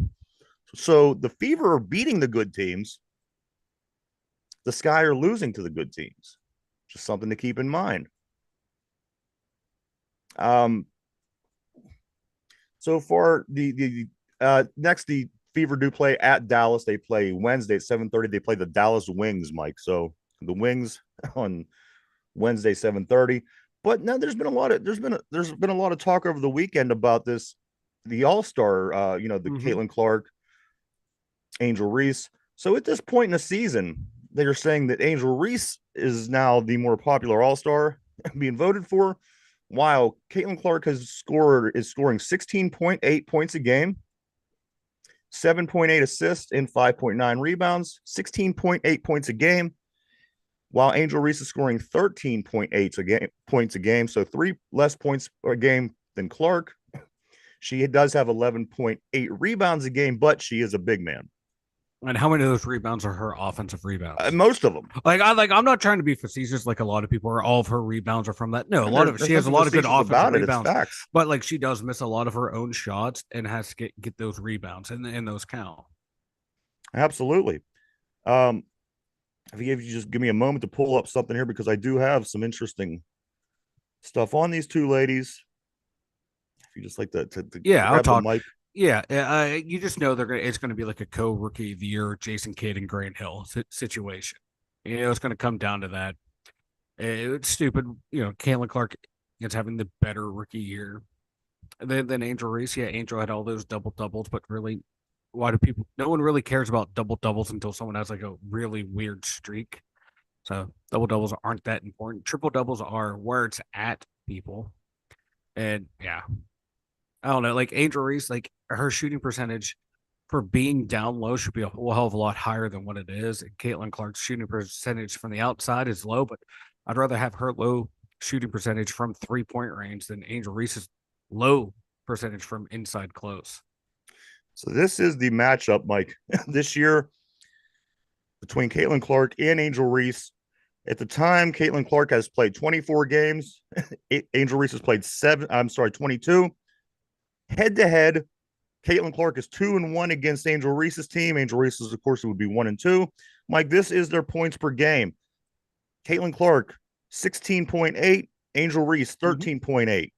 So the Fever are beating the good teams. The Sky are losing to the good teams. Just something to keep in mind. So far, the next the Fever do play at Dallas. They play Wednesday at 7:30. They play the Dallas Wings, Mike. So the Wings on Wednesday 7:30. But now there's been a lot of talk over the weekend about this, the All Star, the Mm-hmm. Caitlin Clark, Angel Reese. So at this point in the season, they are saying that Angel Reese is now the more popular All Star being voted for, while Caitlin Clark is scoring 16.8 points a game, 7.8 assists, and 5.9 rebounds, 16.8 points a game, while Angel Reese is scoring 13.8 points a game, so 3 less points a game than Clark. She does have 11.8 rebounds a game, but she is a big man. And how many of those rebounds are her offensive rebounds? Most of them. I'm not trying to be facetious like a lot of people are. All of her rebounds are from that. No, There's she has a nothing lot of good facetious offensive about it. It's rebounds, facts. but like she does miss a lot of her own shots and has to get those rebounds and those count. Absolutely. Um, if you just give me a moment to pull up something here, because I do have some interesting stuff on these two ladies. If you just like to Yeah, I'll grab the talk. mic. Yeah, you just know it's going to be like a co-rookie of the year Jason Kidd and Grant Hill situation. It's going to come down to that. It's stupid. Caitlin Clark is having the better rookie year than Angel Reese. Yeah, Angel had all those double doubles, but really, why do people? No one really cares about double doubles until someone has like a really weird streak. So double doubles aren't that important. Triple doubles are where it's at, people. And yeah, I don't know. Like Angel Reese, like her shooting percentage for being down low should be a whole hell of a lot higher than what it is. And Caitlin Clark's shooting percentage from the outside is low, but I'd rather have her low shooting percentage from 3 point range than Angel Reese's low percentage from inside close. So this is the matchup, Mike, this year between Caitlin Clark and Angel Reese. At the time, Caitlin Clark has played 24 games. Angel Reese has played 22. Head to head, Caitlin Clark is 2-1 against Angel Reese's team. Angel Reese's, of course, it would be 1-2. Mike, this is their points per game. Caitlin Clark, 16.8. Angel Reese, 13.8.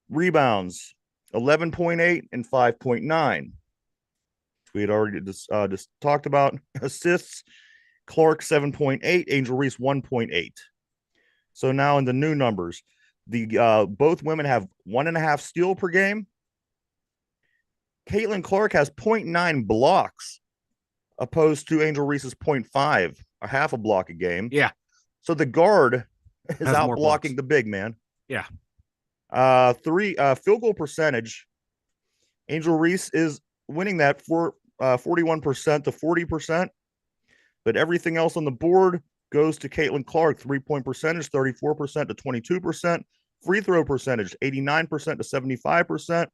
Rebounds, 11.8 and 5.9. We had already just talked about. Assists, Clark 7.8, Angel Reese 1.8. So now in the new numbers, the both women have 1.5 steal per game. Caitlin Clark has 0.9 blocks, opposed to Angel Reese's 0.5, a half a block a game. Yeah. So the guard is Has out more blocking blocks. the big man. Yeah. Three field goal percentage. Angel Reese is winning that for 41% to 40%, but everything else on the board goes to Caitlin Clark. 3 point percentage, 34% to 22%. Free throw percentage, 89% to 75%.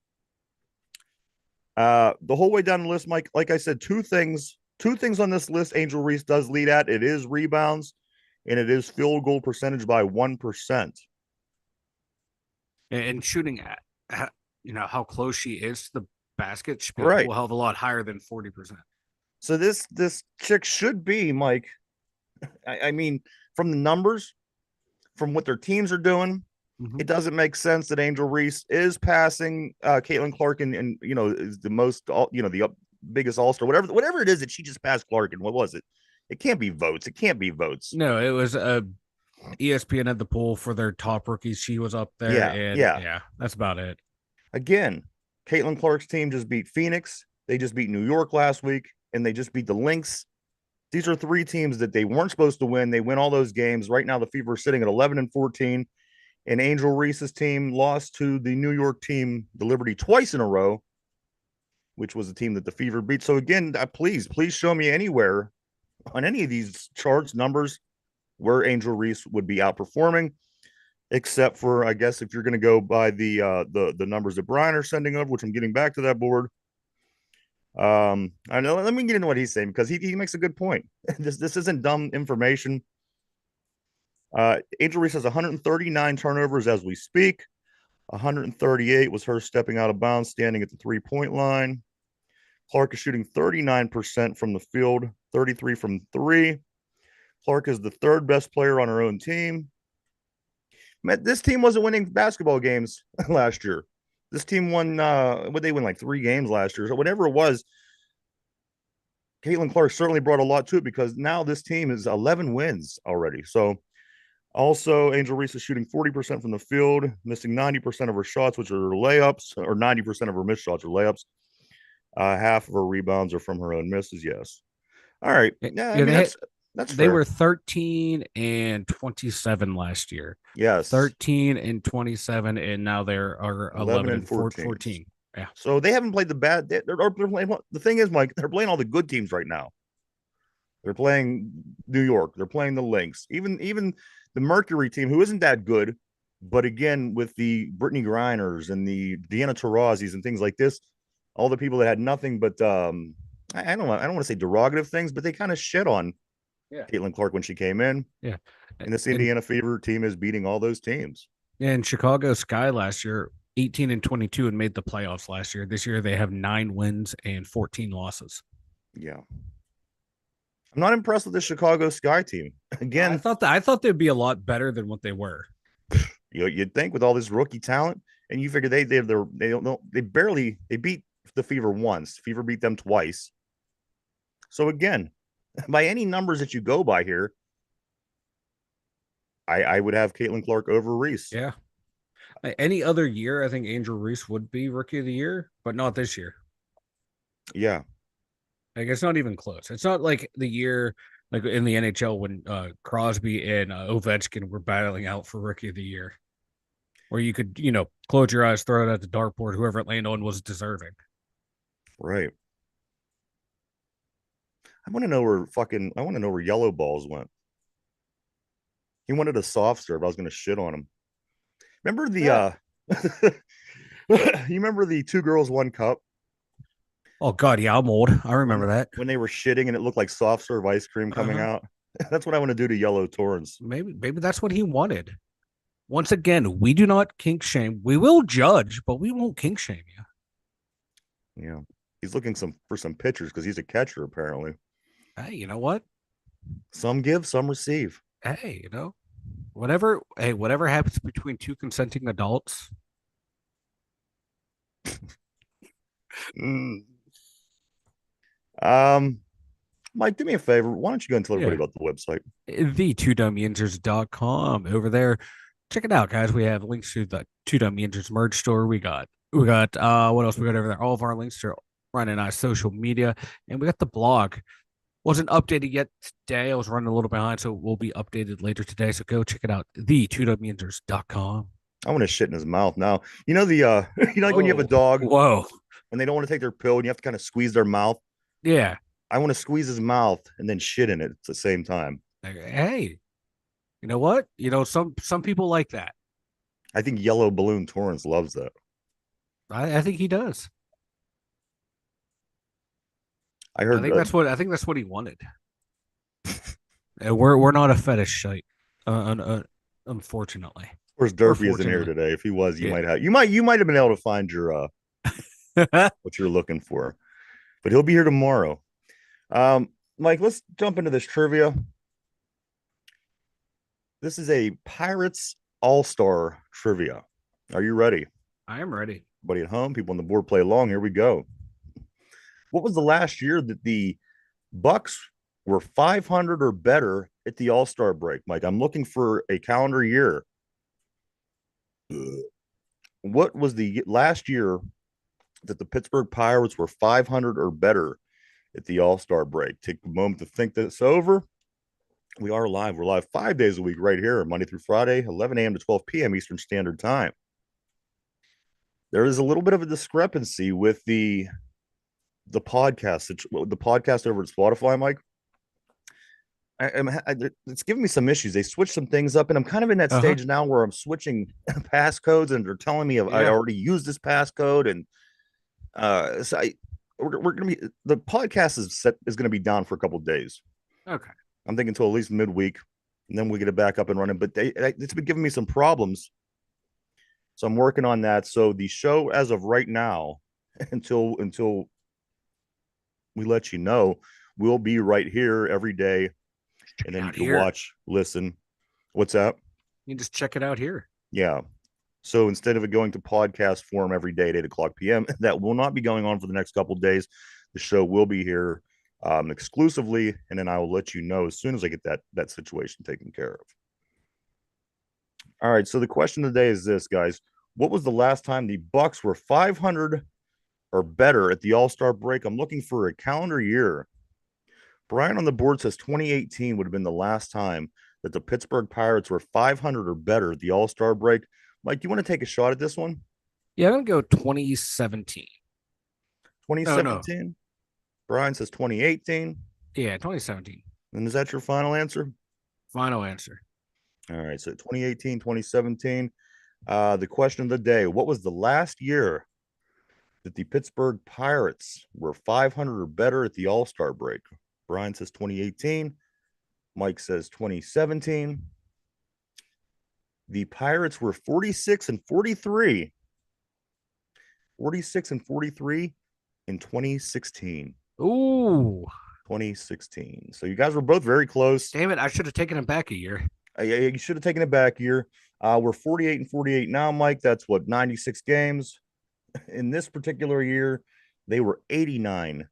The whole way down the list, Mike, like I said, two things on this list Angel Reese does lead at. It is rebounds and it is field goal percentage by 1%. And shooting at how close she is to the basket should be a Right. whole hell of a lot higher than 40%. So this chick should be, Mike. I mean, from the numbers, from what their teams are doing, Mm-hmm. it doesn't make sense that Angel Reese is passing Caitlin Clark and is the most the biggest all star, whatever it is that she just passed Clark. And what was it? It can't be votes. It can't be votes. No, it was ESPN had the poll for their top rookies. She was up there, Yeah, and yeah. yeah, that's about it. Again, Caitlin Clark's team just beat Phoenix. They just beat New York last week, and they just beat the Lynx. These are three teams that they weren't supposed to win. They win all those games. Right now, the Fever is sitting at 11-14. And Angel Reese's team lost to the New York team, the Liberty, twice in a row, which was the team that the Fever beat. So again, please show me anywhere on any of these charts numbers where Angel Reese would be outperforming, except for, I guess, if you're going to go by the numbers that Brian are sending over, which I'm getting back to that board. I know. Let me get into what he's saying because he makes a good point. This isn't dumb information. Angel Reese has 139 turnovers as we speak. 138 was her stepping out of bounds, standing at the 3 point line. Clark is shooting 39% from the field, 33 from three. Clark is the third best player on her own team. This team wasn't winning basketball games last year. This team won, what they win like 3 games last year. So whatever it was, Caitlin Clark certainly brought a lot to it because now this team is 11 wins already. So also, Angel Reese is shooting 40% from the field, missing 90% of her shots, which are layups, or 90% of her missed shots are layups. Half of her rebounds are from her own misses. Yes. All right. Yeah, I Yeah, mean that's they fair. were 13 and 27 last year. Yes, 13 and 27, and now they are 11 11 and and 14. 14. Yeah. So they haven't played the bad. They're playing. The thing is, Mike, they're playing all the good teams right now. They're playing New York. They're playing the Lynx. Even the Mercury team, who isn't that good, but again, with the Brittany Griners and the Deanna Taurasi's and things like this, all the people that had nothing but I don't want to say derogative things, but they kind of shit on Yeah. Caitlin Clark when she came in. Yeah. And this And Indiana Fever team is beating all those teams. and Chicago Sky last year 18 and 22 and made the playoffs last year. This year they have 9 wins and 14 losses. Yeah. I'm not impressed with the Chicago Sky team. Again, I thought they'd be a lot better than what they were. you'd think with all this rookie talent, and you figure they don't know they beat the Fever once. Fever beat them twice. So again, by any numbers that you go by here, I would have Caitlin Clark over Reese. Yeah. Any other year, I think Angel Reese would be rookie of the year, but not this year. Yeah. Like it's not even close. It's not like the year like in the NHL when Crosby and Ovechkin were battling out for rookie of the year. Where you could, close your eyes, throw it at the dartboard. Whoever it landed on was deserving. Right. I want to know where yellow balls went. He wanted a soft serve. I was going to shit on him. Remember the Yeah. you remember the two girls one cup Oh God, yeah, I'm old. I remember when that. they were shitting and it looked like soft serve ice cream Uh coming huh. out? That's what I want to do to yellow Torrens. Maybe that's what he wanted. Once again, we do not kink shame. We will judge, but we won't kink shame you. Yeah. He's looking for some pitchers because he's a catcher apparently. Hey, you know what? Some give, some receive. Hey, whatever happens between two consenting adults. Mm. Um, Mike, do me a favor. Why don't you go and tell everybody Yeah. about the website? The 2dumbyinzers.com over there. Check it out, guys. We have links to the 2dumbyinzers merch store. We got what else we got over there? All of our links to running our social media, and we got the blog. Wasn't updated yet today. I was running a little behind, so it will be updated later today. So go check it out. The 2dumbyinzers.com. I want to shit in his mouth now. You know the you know like when you have a Whoa. dog Whoa. and they don't want to take their pill and you have to kind of squeeze their mouth. Yeah. I want to squeeze his mouth and then shit in it at the same time. Hey, you know what? Some people like that. I think Yellow Balloon Torrance loves that. I think he does. I heard I think that's what he wanted. And we're not a fetish site, unfortunately of course or Derpy isn't here fortunately. today. If he was, Yeah. you might have been able to find your what you're looking for. But he'll be here tomorrow. Mike, let's jump into this trivia. This is a Pirates All-Star trivia. Are you ready? I am ready. Buddy at home, people on the board play along. Here we go. What was the last year that the Bucks were 500 or better at the All-Star break? Mike, I'm looking for a calendar year. What was the last year that the Pittsburgh Pirates were 500 or better at the All-Star break? Take a moment to think this over. We are live. We're live 5 days a week right here, Monday through Friday, 11 a.m. to 12 p.m. Eastern Standard Time. There is a little bit of a discrepancy with the podcast, the podcast over at Spotify, Mike. It's giving me some issues. They switched some things up, and I'm kind of in that Uh huh. stage now where I'm switching passcodes, and they're telling me I Yeah. already used this passcode, and so we're gonna be the podcast is gonna be down for a couple of days. Okay. I'm thinking until at least midweek, and then we get it back up and running. But it's been giving me some problems, so I'm working on that. So the show, as of right now, until we let you know, we'll be right here every day, Check and it then you out can here. watch, listen. What's that? You can just check it out here. Yeah. So instead of it going to podcast form every day at 8 o'clock p.m., that will not be going on for the next couple of days. The show will be here exclusively, and then I will let you know as soon as I get that situation taken care of. All right. So the question today is this, guys: what was the last time the Bucks were 500 or better at the All Star break? I'm looking for a calendar year. Brian on the board says 2018 would have been the last time that the Pittsburgh Pirates were 500 or better at the All Star break. Mike, do you want to take a shot at this one? Yeah, I'm gonna go 2017. No, no. 2017. Brian says 2018. Yeah, 2017. And is that your final answer? Final answer. All right. So 2018, 2017. The question of the day: what was the last year that the Pittsburgh Pirates were 500 or better at the All Star break? Brian says 2018. Mike says 2017. The Pirates were 46 and 43. 46 and 43 in 2016. Ooh, 2016. So you guys were both very close. damn it! I should have taken him back a year. You should have taken it back here. We're 48 and 48 now, Mike. That's what, 96 games. In this particular year, they were 89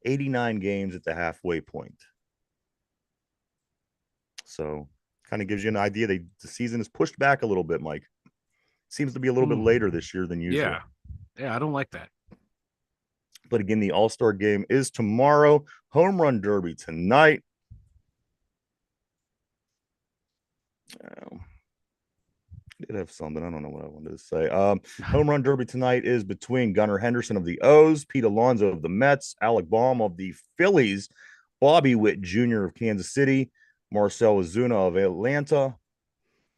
games at the halfway point. So kind of gives you an idea. The season is pushed back a little bit, Mike. Seems to be a little bit later this year than usual. Yeah, yeah. I don't like that. But again, the All-Star game is tomorrow. Home run derby tonight. did have something. I don't know what I wanted to say. Home run derby tonight is between Gunnar Henderson of the O's, Pete Alonso of the Mets, Alec Baum of the Phillies, Bobby Witt Jr. of Kansas City, Marcell Ozuna of Atlanta,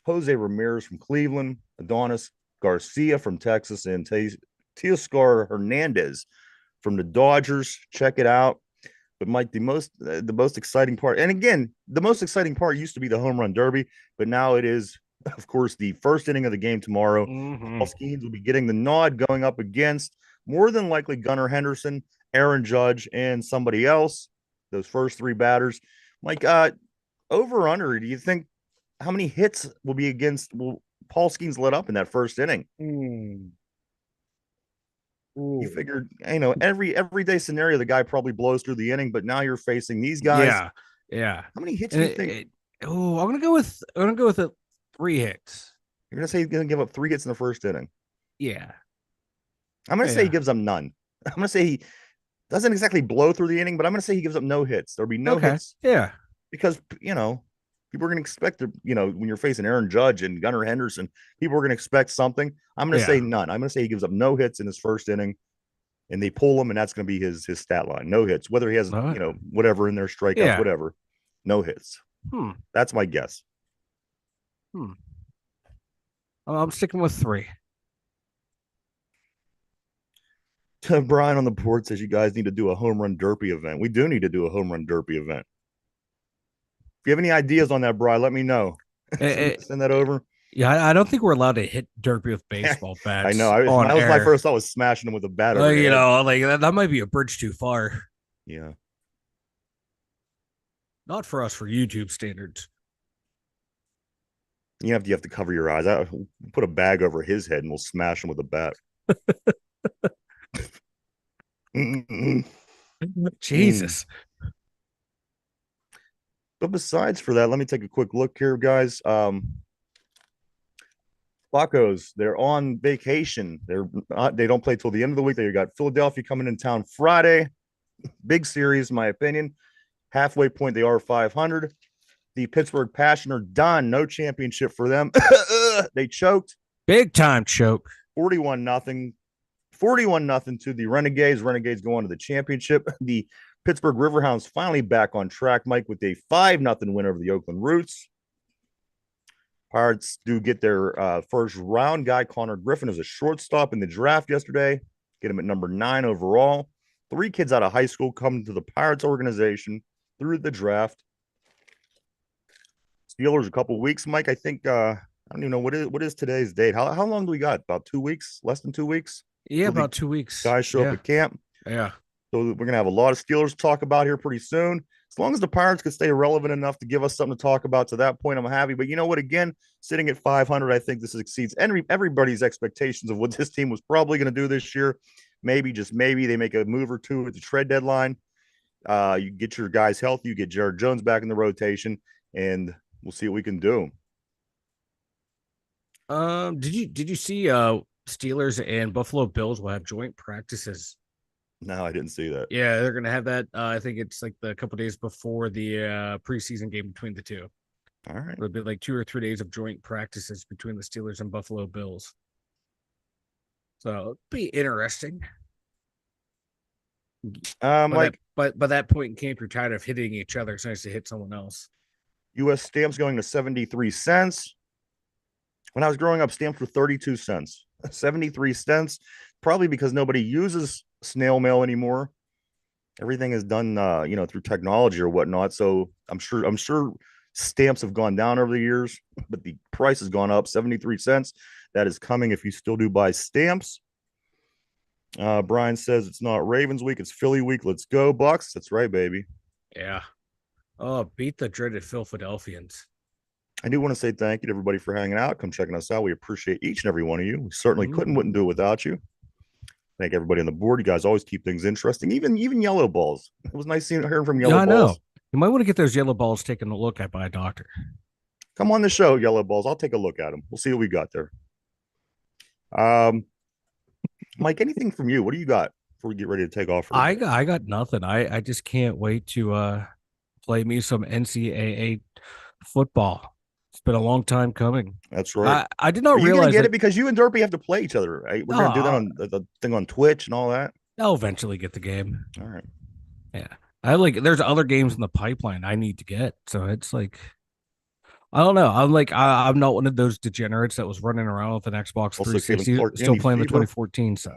Jose Ramirez from Cleveland, Adonis Garcia from Texas, and Teoscar Hernandez from the Dodgers. Check it out. But Mike, the most exciting part, and again, the most exciting part used to be the home run derby, but now it is, of course, the first inning of the game tomorrow. Mm-hmm. Paul Skeens will be getting the nod, going up against more than likely Gunnar Henderson, Aaron Judge, and somebody else. Those first three batters, Mike, over under. Do you think how many hits will Paul Skeens let up in that first inning? Mm. You Ooh. figured, everyday scenario, the guy probably blows through the inning, but now you're facing these guys. Yeah, yeah. How many hits And do you think I'm gonna go with 3 hits. you're gonna say he's gonna give up 3 hits in the first inning? Yeah, I'm gonna say he yeah. gives up none. I'm gonna say he doesn't exactly blow through the inning, but I'm gonna say he gives up no hits. There'll be no Okay, hits yeah, because people are gonna expect when you're facing Aaron Judge and Gunnar Henderson, people are gonna expect something. I'm gonna say yeah. none. I'm gonna say he gives up no hits in his first inning, and they pull him, and that's gonna be his stat line. No hits, whether he has All right. whatever in their strikeouts, Yeah. whatever. No hits. Hmm. That's my guess. Hmm. I'm sticking with 3. Brian on the board says you guys need to do a home run derby event. We do need to do a home run derby event. If you have any ideas on that, Brian, let me know. Eh, eh, Send that over. yeah, I don't think we're allowed to hit derby with baseball I know. bats on That was my air. first thought was smashing them with a bat over the head. Like that might be a bridge too far. Yeah. Not for us, for YouTube standards. You have to cover your eyes. Put a bag over his head and we'll smash him with a bat. Mm. Jesus. But besides for that, let me take a quick look here, guys. Buccos, they're on vacation. They don't play till the end of the week. They got Philadelphia coming in town Friday. Big series, in my opinion. Halfway point, they are 500. The Pittsburgh Passion are done. No championship for them. They choked. Big time choke. 41-0. 41-0 to the Renegades. Renegades go on to the championship. The Pittsburgh Riverhounds finally back on track, Mike, with a 5-0 win over the Oakland Roots. Pirates do get their first round guy. Connor Griffin is a shortstop in the draft yesterday. Get him at number 9 overall. 3 kids out of high school come to the Pirates organization through the draft. Steelers a couple weeks, Mike. I think I don't even know what is today's date. How long do we got? About 2 weeks? Less than 2 weeks? Yeah, Till the about 2 weeks. guys show up Yeah, at camp. yeah. So we're gonna have a lot of Steelers to talk about here pretty soon. As long as the Pirates could stay relevant enough to give us something to talk about to that point, I'm happy. But you know what? Again, sitting at 500, I think this exceeds everybody's expectations of what this team was probably going to do this year. Maybe, just maybe, they make a move or two at the trade deadline. You get your guys healthy, you get Jared Jones back in the rotation, and we'll see what we can do. Did you see Steelers and Buffalo Bills will have joint practices? No, I didn't see that. Yeah, they're gonna have that. I think it's like the couple days before the preseason game between the two. All right. It'll be like 2 or 3 days of joint practices between the Steelers and Buffalo Bills. So it'll be interesting. Mike, But by that point in camp, you're tired of hitting each other. It's nice to hit someone else. U.S. stamps going to 73 cents. When I was growing up, stamps were 32 cents. 73 cents, probably because nobody uses snail mail anymore. Everything is done, through technology or whatnot. So I'm sure stamps have gone down over the years, but the price has gone up 73 cents. That is coming if you still do buy stamps. Brian says it's not Ravens week, it's Philly week. Let's go, Bucks. That's right, baby. Yeah. Oh, beat the dreaded Philadelphians. I do want to say thank you to everybody for hanging out. Come checking us out. We appreciate each and every one of you. We certainly wouldn't do it without you. Thank everybody on the board. You guys always keep things interesting. Even yellow balls. It was nice hearing from yellow Yeah, I know. balls. You might want to get those yellow balls taken a look at by a doctor. Come on the show, yellow balls. I'll take a look at them. We'll see what we got there. Mike, anything from you? What do you got before we get ready to take off? I got nothing. I just can't wait to play me some NCAA football. It's been a long time coming. That's right. I did not Are you gonna realize get that. it because you and Derpy have to play each other, right? We're No, gonna do that on the thing on Twitch and all that. I'll eventually get the game. All right. Yeah. I like there's other games in the pipeline I need to get. So it's like I don't know. I'm like I'm not one of those degenerates that was running around with an Xbox Also, Caitlin 360 Clark, still Danny playing the Fever. 2014. So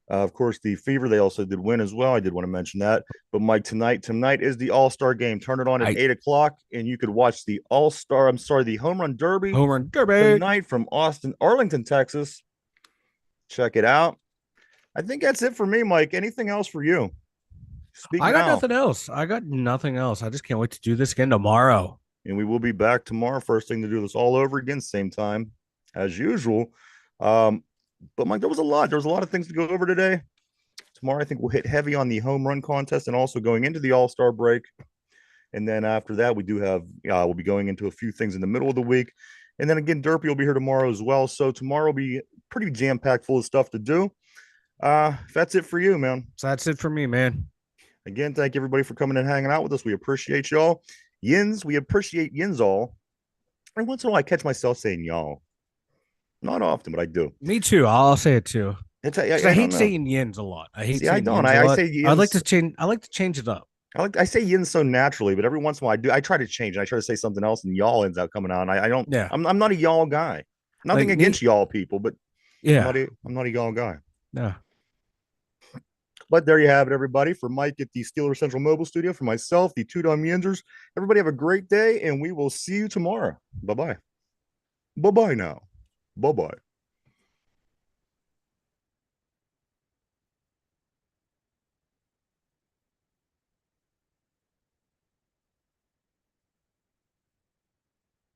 Of course, the Fever, they also did win as well. I did want to mention that. But Mike, tonight is the All-Star game. Turn it on at I 8 o'clock, and you could watch the All-Star, I'm sorry, the Home Run Derby home run derby. tonight from Arlington, Texas. Check it out. I think that's it for me, Mike. Anything else for you? Speak I got now. nothing else. I got nothing else. I just can't wait to do this again tomorrow. And we will be back tomorrow. First thing to do this all over again, same time as usual. Um, but Mike, there was a lot. There was a lot of things to go over today. Tomorrow, I think we'll hit heavy on the home run contest and also going into the All-Star break. And then after that, we do have we'll be going into a few things in the middle of the week. And then again, Derpy will be here tomorrow as well. So tomorrow will be pretty jam-packed full of stuff to do. That's it for you, man. So that's it for me, man. Again, thank everybody for coming and hanging out with us. We appreciate y'all. Yins, we appreciate Yins all. Every once in a while, I catch myself saying y'all. Not often, but I do. Me too. I'll say it too. It's, Because I don't hate know. saying yins a lot. I hate See, I saying don't. yins a I lot. say I'd like yins. to change. I like to change it up. I say yins so naturally, but every once in a while I do. I try to change. I try to say something else, and y'all ends up coming out. And I don't. Yeah. I'm not a y'all guy. Like Nothing me. against y'all people, but Yeah. I'm not a y'all guy. Yeah. But there you have it, everybody. For Mike at the Steeler Central Mobile Studio, for myself, the two Dum Yinzers. Everybody have a great day, and we will see you tomorrow. Bye bye. Bye bye now. Bye bye.